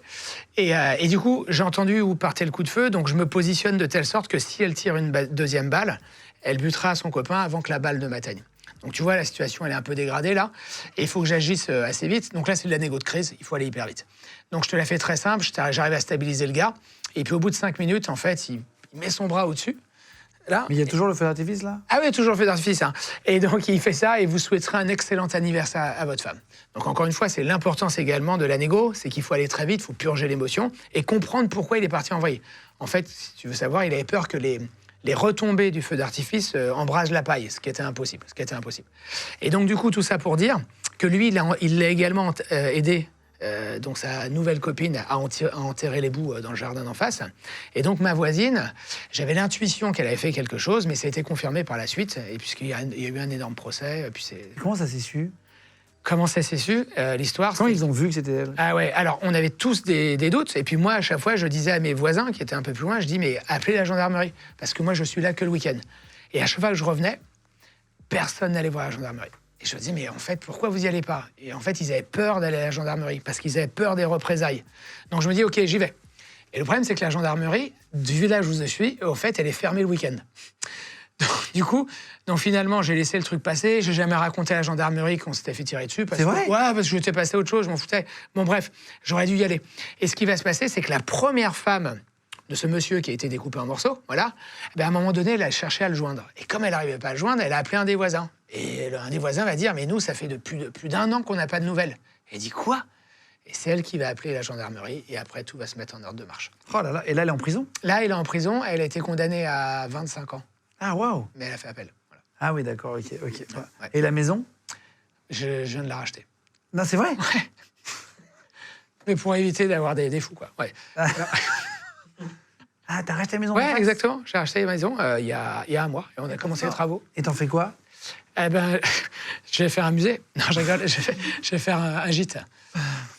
Et du coup, j'ai entendu où partait le coup de feu, donc je me positionne de telle sorte que si elle tire une deuxième balle, elle butera son copain avant que la balle ne m'atteigne. Donc tu vois, la situation, elle est un peu dégradée, là. Et il faut que j'agisse assez vite. Donc là, c'est de la négo de crise, il faut aller hyper vite. Donc je te la fais très simple, j'arrive à stabiliser le gars. Et puis au bout de 5 minutes, en fait, il met son bras au-dessus. Là. Mais il y a toujours le feu d'artifice, là? Ah oui, toujours le feu d'artifice. Hein. Et donc, il fait ça et vous souhaiterez un excellent anniversaire à votre femme. Donc, encore une fois, c'est l'importance également de la négo, c'est qu'il faut aller très vite, il faut purger l'émotion et comprendre pourquoi il est parti en vrille. En fait, si tu veux savoir, il avait peur que les retombées du feu d'artifice embrasent la paille, ce qui était impossible. Et donc, du coup, tout ça pour dire que lui, il l'a également aidé donc sa nouvelle copine a enterré les bouts dans le jardin d'en face. Et donc ma voisine, j'avais l'intuition qu'elle avait fait quelque chose, mais ça a été confirmé par la suite, et puisqu'il y a eu un énorme procès. Puis Comment ça s'est su? Comment ça s'est su, l'histoire? Comment ils ont vu que c'était elle? Ah ouais, alors on avait tous des doutes, et puis moi à chaque fois je disais à mes voisins qui étaient un peu plus loin, je dis mais appelez la gendarmerie, parce que moi je suis là que le week-end. Et à chaque fois que je revenais, personne n'allait voir la gendarmerie. Et je me dis, mais en fait, pourquoi vous n'y allez pas? Et en fait, ils avaient peur d'aller à la gendarmerie, parce qu'ils avaient peur des représailles. Donc je me dis, OK, j'y vais. Et le problème, c'est que la gendarmerie, du village où je suis, au fait, elle est fermée le week-end. Du coup, finalement, j'ai laissé le truc passer. J'ai jamais raconté à la gendarmerie qu'on s'était fait tirer dessus. C'est vrai? Ouais, parce que j'étais passé à autre chose, je m'en foutais. Bon, bref, j'aurais dû y aller. Et ce qui va se passer, c'est que la première femme de ce monsieur qui a été découpé en morceaux, voilà, ben à un moment donné, elle a cherché à le joindre. Et comme elle n'arrivait pas à le joindre, elle a appelé un des voisins. Et un des voisins va dire, mais nous, ça fait plus d'un an qu'on n'a pas de nouvelles. Et elle dit, quoi? Et c'est elle qui va appeler la gendarmerie, et après, tout va se mettre en ordre de marche. Oh là là, et là, elle est en prison? Là, elle est en prison, elle a été condamnée à 25 ans. Ah, waouh! Mais elle a fait appel. Voilà. Ah oui, d'accord, ok. Ouais. Et la maison? Je viens de la racheter. Non, c'est vrai? Ouais. Mais pour éviter d'avoir des fous, quoi. Ouais. Ah, t'as racheté la maison? Ouais, exactement. J'ai racheté la maison il y a un mois, et on a commencé les travaux. Et t'en fais quoi? Eh ben, je vais faire un musée. Non, je rigole, je vais faire un gîte.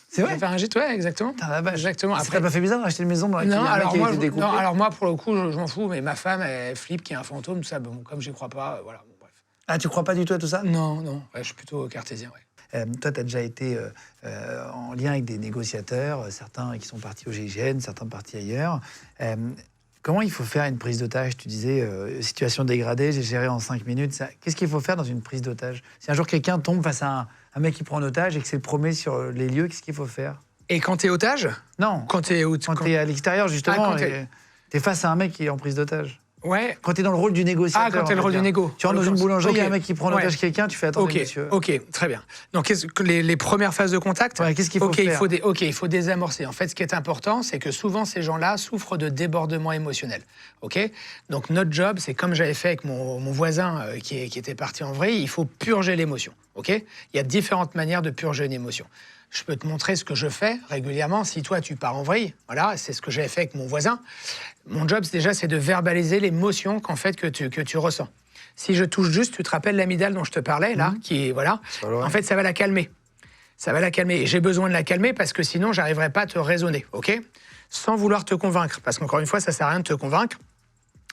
C'est vrai? Je vais faire un gîte, ouais, exactement. Exactement. Après, Ça t'a pas fait bizarre de racheter une maison dans laquelle il y a un mec qui a été découpé? non, alors moi, pour le coup, je m'en fous, mais ma femme, elle flippe qu'il y a un fantôme, tout ça. Bon, comme j'y crois pas, voilà, bon, bref. Ah, tu crois pas du tout à tout ça? Non, ouais, je suis plutôt cartésien, ouais. Toi, tu as déjà été en lien avec des négociateurs, certains qui sont partis au GIGN, certains partis ailleurs. Comment il faut faire une prise d'otage? Tu disais, situation dégradée, j'ai géré en 5 minutes. Qu'est-ce qu'il faut faire dans une prise d'otage? Si un jour quelqu'un tombe face à un mec qui prend en otage et que c'est le premier sur les lieux, qu'est-ce qu'il faut faire? Et quand t'es otage? Non. Quand t'es à l'extérieur, justement, t'es face à un mec qui est en prise d'otage. Ouais. Quand t'es dans le rôle du négociateur. Ah, quand t'es le rôle du négo. Tu rentres dans une boulangerie, il y a un mec qui prend en otage quelqu'un, tu fais attendre, monsieur. Ok, très bien. Donc, les premières phases de contact. Ouais, qu'est-ce qu'il faut faire? Il faut désamorcer. En fait, ce qui est important, c'est que souvent, ces gens-là souffrent de débordements émotionnels. Ok? Donc, notre job, c'est comme j'avais fait avec mon voisin qui était parti en vrille, il faut purger l'émotion. Ok? Il y a différentes manières de purger une émotion. Je peux te montrer ce que je fais régulièrement. Si toi, tu pars en vrille, voilà, c'est ce que j'avais fait avec mon voisin. Mon job, c'est de verbaliser l'émotion que tu ressens. Si je touche juste, tu te rappelles l'amygdale dont je te parlais, là, qui est, voilà, en fait, ça va la calmer. Ça va la calmer. Et j'ai besoin de la calmer parce que sinon, j'arriverai pas à te raisonner, ok? Sans vouloir te convaincre. Parce qu'encore une fois, ça sert à rien de te convaincre.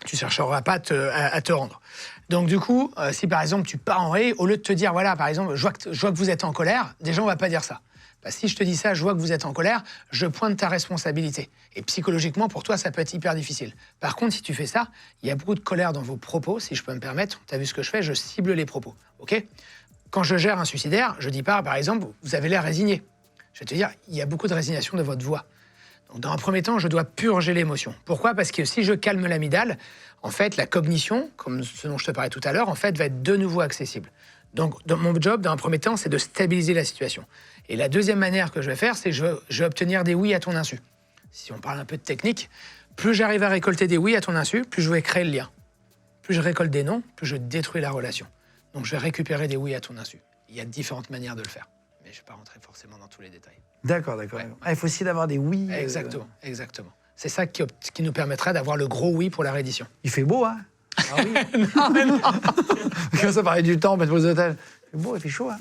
Tu chercheras pas à te rendre. Donc du coup, si par exemple, tu pars en vrille, au lieu de te dire, voilà, par exemple, je vois que vous êtes en colère, déjà, on va pas dire ça. Bah, si je te dis ça, je vois que vous êtes en colère, je pointe ta responsabilité. Et psychologiquement, pour toi, ça peut être hyper difficile. Par contre, si tu fais ça, il y a beaucoup de colère dans vos propos, si je peux me permettre. Tu as vu ce que je fais, je cible les propos. Ok? Quand je gère un suicidaire, je dis pas, par exemple, vous avez l'air résigné. Je vais te dire, il y a beaucoup de résignation de votre voix. Donc, dans un premier temps, je dois purger l'émotion. Pourquoi? Parce que si je calme l'amygdale, en fait, la cognition, comme ce dont je te parlais tout à l'heure, en fait, va être de nouveau accessible. Donc, mon job, dans un premier temps, c'est de stabiliser la situation. Et la deuxième manière que je vais faire, c'est que je vais obtenir des oui à ton insu. Si on parle un peu de technique, plus j'arrive à récolter des oui à ton insu, plus je vais créer le lien. Plus je récolte des non, plus je détruis la relation. Donc, je vais récupérer des oui à ton insu. Il y a différentes manières de le faire. Mais je ne vais pas rentrer forcément dans tous les détails. D'accord. Ouais. Ah, il faut aussi d'avoir des oui. Exactement. C'est ça qui nous permettra d'avoir le gros oui pour la reddition. Il fait beau, hein? Ah oui. Non, mais non. Quand ça parlait du temps, mettre vos otages. Il fait beau, il fait chaud, hein?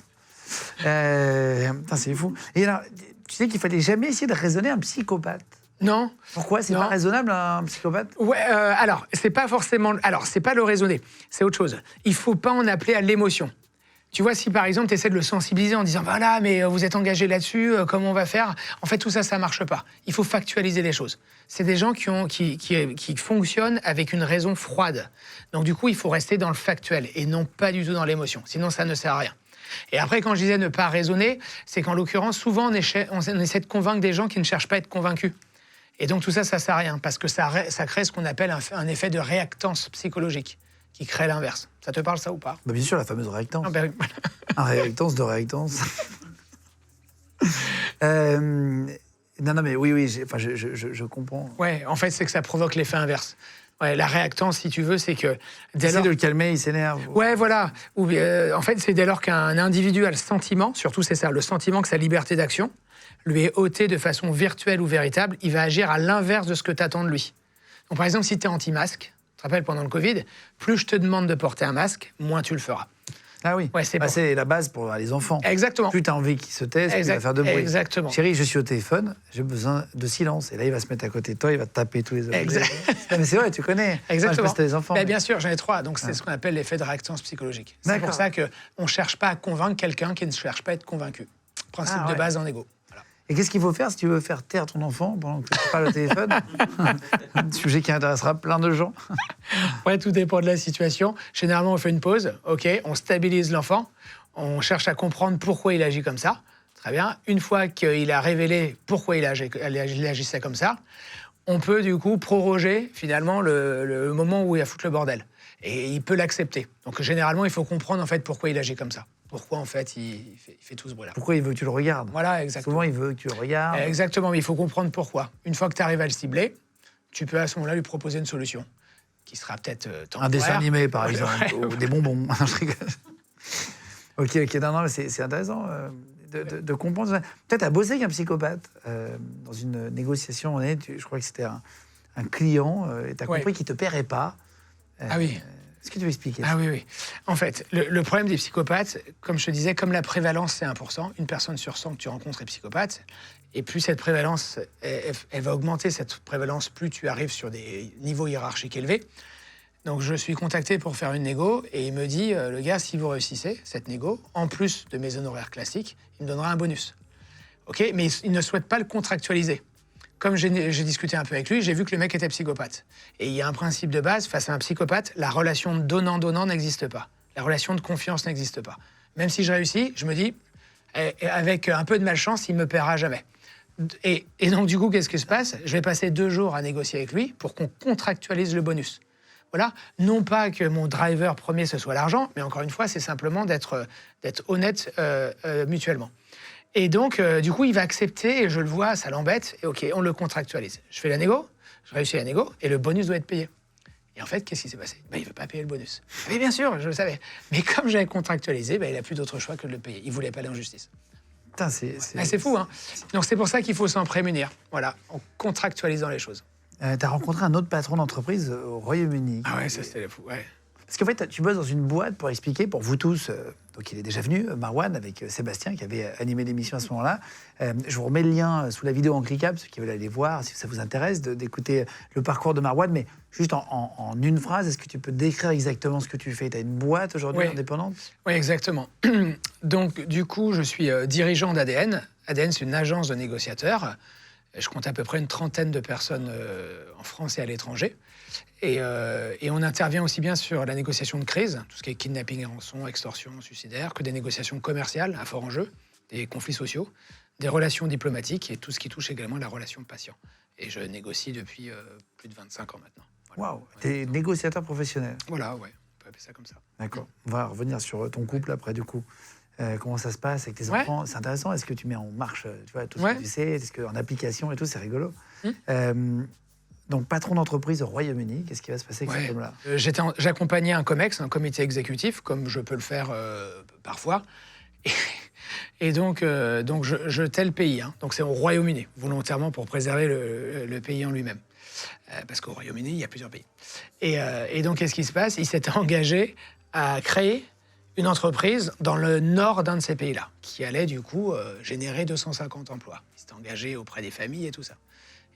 Putain, c'est fou. Et alors, tu sais qu'il fallait jamais essayer de raisonner un psychopathe. Non. Pourquoi? C'est pas raisonnable, un psychopathe? Ouais, alors, c'est pas forcément... Alors, c'est pas le raisonner, c'est autre chose. Il faut pas en appeler à l'émotion. Tu vois, si par exemple, tu essaies de le sensibiliser en disant « Voilà, mais vous êtes engagé là-dessus, comment on va faire ?» En fait, tout ça, ça marche pas. Il faut factualiser les choses. C'est des gens qui fonctionnent avec une raison froide. Donc, du coup, il faut rester dans le factuel et non pas du tout dans l'émotion. Sinon, ça ne sert à rien. Et après, quand je disais ne pas raisonner, c'est qu'en l'occurrence, souvent, on essaie de convaincre des gens qui ne cherchent pas à être convaincus. Et donc, tout ça, ça sert à rien parce que ça crée ce qu'on appelle un effet de réactance psychologique qui crée l'inverse. Ça te parle, ça, ou pas? Bah, bien sûr, la fameuse réactance. Ah, ben, un réactance de réactance. Non, mais oui, je comprends. Ouais, en fait, c'est que ça provoque l'effet inverse. Ouais, la réactance, si tu veux, c'est que... Essayer de le calmer, il s'énerve. Ouais, voilà. En fait, c'est dès lors qu'un individu a le sentiment, surtout c'est ça, le sentiment que sa liberté d'action, lui est ôtée de façon virtuelle ou véritable, il va agir à l'inverse de ce que tu attends de lui. Donc, par exemple, si tu es anti-masque, tu te rappelles pendant le Covid, plus je te demande de porter un masque, moins tu le feras. Ah oui, Ouais, c'est la base pour les enfants. Exactement. Plus tu as envie qu'ils se taisent, plus il va faire de bruit. Exactement. Chérie, je suis au téléphone, j'ai besoin de silence. Et là, il va se mettre à côté de toi, il va te taper tous les objets. Mais c'est vrai, tu connais. Exactement. Moi, je les enfants. Bien sûr, j'en ai 3. Donc, c'est ce qu'on appelle l'effet de réactance psychologique. C'est pour ça qu'on ne cherche pas à convaincre quelqu'un qui ne cherche pas à être convaincu. Principe de base en égo. Voilà. Et qu'est-ce qu'il faut faire si tu veux faire taire ton enfant pendant que tu parles au téléphone? Un sujet qui intéressera plein de gens. Ouais, tout dépend de la situation. Généralement, on fait une pause. OK, on stabilise l'enfant. On cherche à comprendre pourquoi il agit comme ça. Très bien. Une fois qu'il a révélé pourquoi il agissait comme ça, on peut du coup proroger finalement le moment où il a foutu le bordel. Et il peut l'accepter. Donc généralement, il faut comprendre en fait pourquoi il agit comme ça. Pourquoi en fait il fait tout ce bruit-là. Pourquoi il veut que tu le regardes? Voilà, exactement. Souvent, il veut que tu le regardes. Exactement, mais il faut comprendre pourquoi. Une fois que tu arrives à le cibler, tu peux à ce moment-là lui proposer une solution qui sera peut-être temporaire. Un dessin animé, par exemple, ou des bonbons. Non, je rigole. Ok, non, mais c'est intéressant de comprendre. Peut-être à bosser avec un psychopathe dans une négociation honnête. Je crois que c'était un client et tu as compris qu'il ne te paierait pas. Ah oui. Est-ce que tu veux expliquer ça? Ah oui. En fait, le problème des psychopathes, comme je te disais, comme la prévalence c'est 1%, une personne sur 100 que tu rencontres est psychopathe, et plus cette prévalence, elle va augmenter, cette prévalence, plus tu arrives sur des niveaux hiérarchiques élevés. Donc je suis contacté pour faire une négo, et il me dit, le gars, si vous réussissez cette négo, en plus de mes honoraires classiques, il me donnera un bonus. OK, mais il ne souhaite pas le contractualiser. Comme j'ai discuté un peu avec lui, j'ai vu que le mec était psychopathe. Et il y a un principe de base, face à un psychopathe, la relation donnant-donnant n'existe pas. La relation de confiance n'existe pas. Même si je réussis, je me dis, avec un peu de malchance, il ne me paiera jamais. Et donc, du coup, qu'est-ce qui se passe? Je vais passer 2 jours à négocier avec lui pour qu'on contractualise le bonus. Voilà. Non pas que mon driver premier, ce soit l'argent, mais encore une fois, c'est simplement d'être honnête mutuellement. Et donc, du coup, il va accepter, et je le vois, ça l'embête, et OK, on le contractualise. Je fais la négo, je réussis la négo, et le bonus doit être payé. Et en fait, qu'est-ce qui s'est passé? Il ne veut pas payer le bonus. Oui, bien sûr, je le savais. Mais comme j'avais contractualisé, il n'a plus d'autre choix que de le payer. Il ne voulait pas aller en justice. Putain, c'est fou, hein? Donc c'est pour ça qu'il faut s'en prémunir, voilà, en contractualisant les choses. Tu as rencontré un autre patron d'entreprise au Royaume-Uni. Ah ouais, ça c'était fou, ouais. Parce qu'en fait, tu bosses dans une boîte pour expliquer, pour vous tous, donc il est déjà venu, Marwan, avec Sébastien, qui avait animé l'émission à ce moment-là. Je vous remets le lien sous la vidéo en cliquable, ceux qui veulent aller voir, si ça vous intéresse, d'écouter le parcours de Marwan. Mais juste en une phrase, est-ce que tu peux décrire exactement ce que tu fais? Tu as une boîte aujourd'hui indépendante? Oui, exactement. Donc, du coup, je suis dirigeant d'ADN. ADN, c'est une agence de négociateurs. Je compte à peu près une 30aine de personnes en France et à l'étranger. Et on intervient aussi bien sur la négociation de crise, tout ce qui est kidnapping et rançon, extorsion, suicidaire, que des négociations commerciales à fort enjeu, des conflits sociaux, des relations diplomatiques et tout ce qui touche également la relation patient. Et je négocie depuis plus de 25 ans maintenant. Waouh, wow. Tu es négociateur professionnel. Voilà, ouais, on peut appeler ça comme ça. D'accord. On va revenir sur ton couple après, du coup. Comment ça se passe avec tes enfants? C'est intéressant. Est-ce que tu mets en marche tout ce que tu sais? Est-ce qu'en application et tout, c'est rigolo? Donc, patron d'entreprise au Royaume-Uni, qu'est-ce qui va se passer avec cet homme-là? J'accompagnais un COMEX, un comité exécutif, comme je peux le faire parfois. Et donc je tais le pays. Hein. Donc, c'est au Royaume-Uni, volontairement pour préserver le pays en lui-même. Parce qu'au Royaume-Uni, il y a plusieurs pays. Et donc, qu'est-ce qui se passe? Il s'était engagé à créer une entreprise dans le nord d'un de ces pays-là, qui allait du coup générer 250 emplois. Il s'était engagé auprès des familles et tout ça.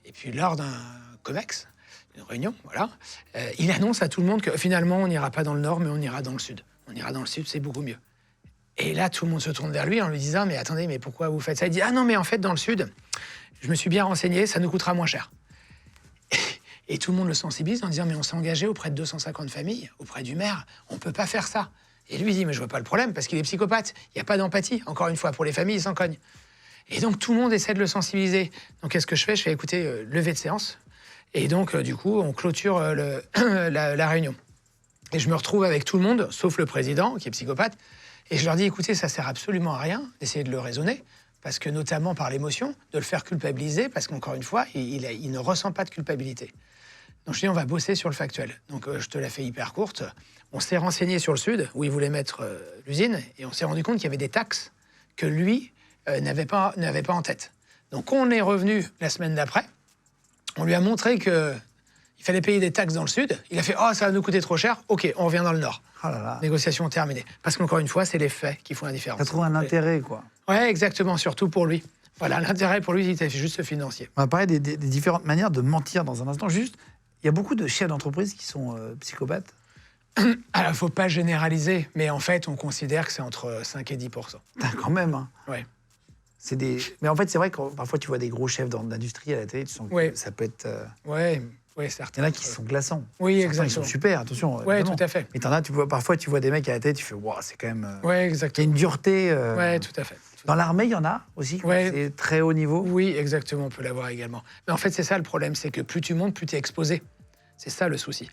Et puis lors d'un COMEX, une réunion, voilà, il annonce à tout le monde que finalement on n'ira pas dans le nord, mais on ira dans le sud. On ira dans le sud, c'est beaucoup mieux. Et là, tout le monde se tourne vers lui en lui disant « Mais attendez, mais pourquoi vous faites ça ?» Il dit « Ah non, mais en fait, dans le sud, je me suis bien renseigné, ça nous coûtera moins cher. » Et tout le monde le sensibilise en disant « Mais on s'est engagé auprès de 250 familles, auprès du maire, on ne peut pas faire ça. » Et lui dit « Mais je vois pas le problème, parce qu'il est psychopathe. Il n'y a pas d'empathie. Encore une fois, pour les familles, il s'en cogne. » Et donc, tout le monde essaie de le sensibiliser. Donc, qu'est-ce que je fais? Je fais écouter levée de séance. Et donc, du coup, on clôture la réunion. Et je me retrouve avec tout le monde, sauf le président, qui est psychopathe. Et je leur dis, écoutez, ça sert absolument à rien d'essayer de le raisonner, parce que notamment par l'émotion, de le faire culpabiliser, parce qu'encore une fois, il ne ressent pas de culpabilité. Donc, je dis, on va bosser sur le factuel. Donc, je te la fais hyper courte. On s'est renseigné sur le sud, où il voulait mettre l'usine, et on s'est rendu compte qu'il y avait des taxes que lui n'avait pas en tête. Donc on est revenu la semaine d'après, on lui a montré qu'il fallait payer des taxes dans le sud, il a fait « Oh, ça va nous coûter trop cher, ok, on revient dans le nord ». Oh là là. Négociation terminée. Parce qu'encore une fois, c'est les faits qui font la différence. T'as trouvé un intérêt, quoi. Ouais, exactement, surtout pour lui. Voilà, l'intérêt pour lui, c'était juste financier. On va parler des différentes manières de mentir dans un instant. Juste, il y a beaucoup de chefs d'entreprise qui sont psychopathes. Alors, il ne faut pas généraliser, mais en fait, on considère que c'est entre 5 et 10%. Quand même, hein. Ouais. Mais en fait, c'est vrai que parfois, tu vois des gros chefs d'industrie à la télé, tu sens que ça peut être... Ouais, Il y certains. en a qui sont glaçants. Oui, Certains, exactement. ils sont super, attention. Oui, évidemment. tout à fait. Mais parfois, tu vois des mecs à la télé, tu fais, waouh, c'est quand même... Oui, Il y a exactement. une dureté. Oui, tout à fait. Dans l'armée, il y en a aussi. Ouais. C'est très haut niveau. Oui, exactement, on peut l'avoir également. Mais en fait, c'est ça le problème, c'est que plus tu montes, plus tu es exposé. C'est ça le souci.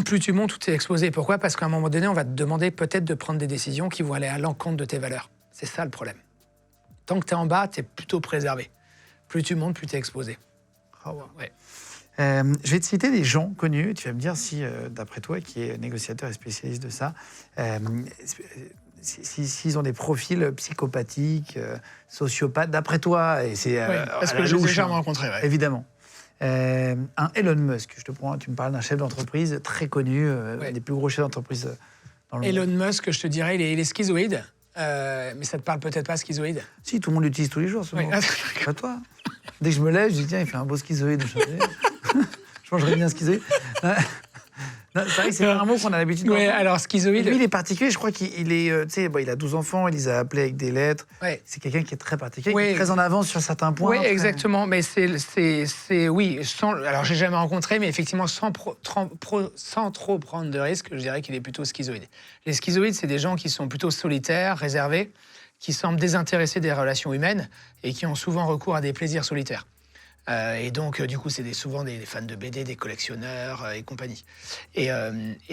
Plus tu montes, plus tu es exposé. Pourquoi ? Parce qu'à un moment donné, on va te demander peut-être de prendre des décisions qui vont aller à l'encontre de tes valeurs. C'est ça le problème. Tant que tu es en bas, tu es plutôt préservé. Plus tu montes, plus tu es exposé. Ah ouais. Ouais. Je vais te citer des gens connus. Tu vas me dire si, d'après toi, qui est négociateur et spécialiste de ça, s'ils ont des profils psychopathiques, sociopathes. D'après toi, et c'est parce à que la je l'ai louche, déjà hein, rencontré. Ouais. évidemment. Un Elon Musk, tu me parles d'un chef d'entreprise très connu, un des plus gros chefs d'entreprise dans le Elon monde. Musk, je te dirais, il est schizoïde. Mais ça te parle peut-être pas, schizoïde. Si, tout le monde l'utilise tous les jours, ce Oui. mot. Pas toi. Dès que je me lève, je dis tiens, il fait un beau schizoïde. Je mangerais bien schizoïde. Non, c'est vrai que c'est un mot qu'on a l'habitude Ouais, d'entendre. alors schizoïde. Lui, il est particulier. Je crois qu'il est, tu sais, il a 12 enfants, il les a appelés avec des lettres. Ouais. C'est quelqu'un qui est très particulier, Ouais. qui est très en avance sur certains points. Oui, très- exactement. Mais oui, alors j'ai jamais rencontré, mais effectivement, sans trop prendre de risques, je dirais qu'il est plutôt schizoïde. Les schizoïdes, c'est des gens qui sont plutôt solitaires, réservés, qui semblent désintéressés des relations humaines et qui ont souvent recours à des plaisirs solitaires. Et donc, du coup, c'est souvent des fans de BD, des collectionneurs et compagnie. Et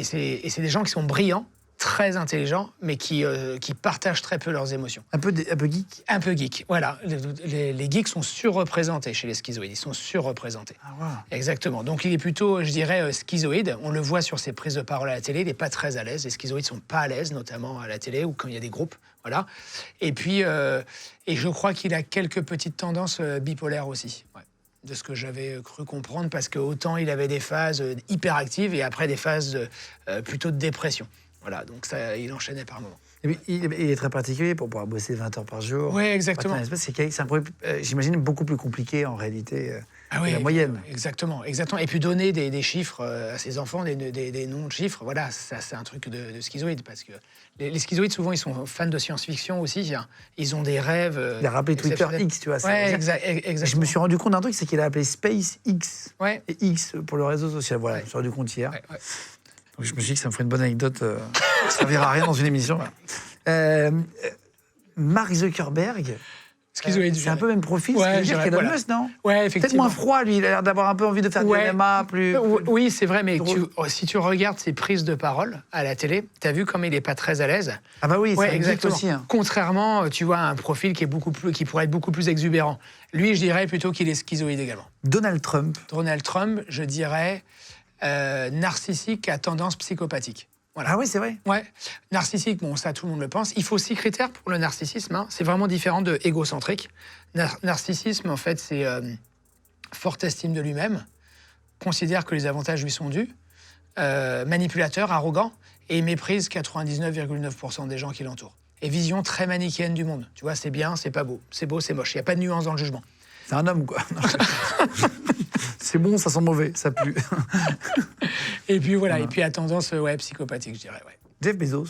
c'est des gens qui sont brillants, très intelligents, mais qui partagent très peu leurs émotions. Un peu geek. Un peu geek, voilà. Les geeks sont surreprésentés chez les schizoïdes, ils sont surreprésentés. Ah, wow. Exactement. Donc il est plutôt, je dirais, schizoïde. On le voit sur ses prises de parole à la télé, il n'est pas très à l'aise. Les schizoïdes ne sont pas à l'aise, notamment à la télé ou quand il y a des groupes. Voilà. Et puis, et je crois qu'il a quelques petites tendances bipolaires aussi. Ouais. De ce que j'avais cru comprendre, parce que autant il avait des phases hyperactives et après des phases plutôt de dépression. Voilà, donc ça, il enchaînait par moments. Et puis, il est très particulier pour pouvoir bosser 20 heures par jour. Oui, exactement. C'est un profil, j'imagine, beaucoup plus compliqué en réalité Ah que oui, la moyenne. Exactement. Et puis donner des chiffres à ses enfants, des noms de chiffres, voilà, ça c'est un truc de schizoïde, parce que les schizoïdes, souvent, ils sont fans de science-fiction aussi. Hein. Ils ont des rêves. Il a rappelé Twitter exceptionnels. X, tu vois. Ouais, Et exactement. je me suis rendu compte d'un truc, c'est qu'il a appelé Space X. Ouais. Et X pour le réseau social. Voilà, Ouais. je me suis rendu compte hier. Ouais, ouais. Donc je me suis dit que ça me ferait une bonne anecdote qui ne servira à rien dans une émission. Là. Mark Zuckerberg, Schizoïde. c'est un peu le même profil, Ouais, ce qui veut dire je dirais, qu'Elon voilà. Musk, non? Ouais, Peut-être effectivement. moins froid, lui. Il a l'air d'avoir un peu envie de faire Ouais. du MMA, plus... Oui, c'est vrai, mais drôle. si tu regardes ses prises de parole à la télé, tu as vu comme il n'est pas très à l'aise. Ah bah oui, Ouais, c'est exactement aussi. Hein. Contrairement, tu vois, à un profil qui pourrait être beaucoup plus exubérant. Lui, je dirais plutôt qu'il est schizoïde également. Donald Trump. Donald Trump, je dirais narcissique à tendance psychopathique. Voilà. Ah oui, c'est vrai. Ouais, narcissique, bon, ça tout le monde le pense. Il faut 6 critères pour le narcissisme. Hein. C'est vraiment différent de égocentrique. Narcissisme, en fait, c'est forte estime de lui-même, considère que les avantages lui sont dus, manipulateur, arrogant, et méprise 99,9% des gens qui l'entourent. Et vision très manichéenne du monde. Tu vois, c'est bien, c'est pas beau. C'est beau, c'est moche. Il n'y a pas de nuance dans le jugement. C'est un homme, quoi. C'est bon, ça sent mauvais, ça pue. Et puis voilà, et puis à tendance psychopathique, je dirais. Ouais. Jeff Bezos.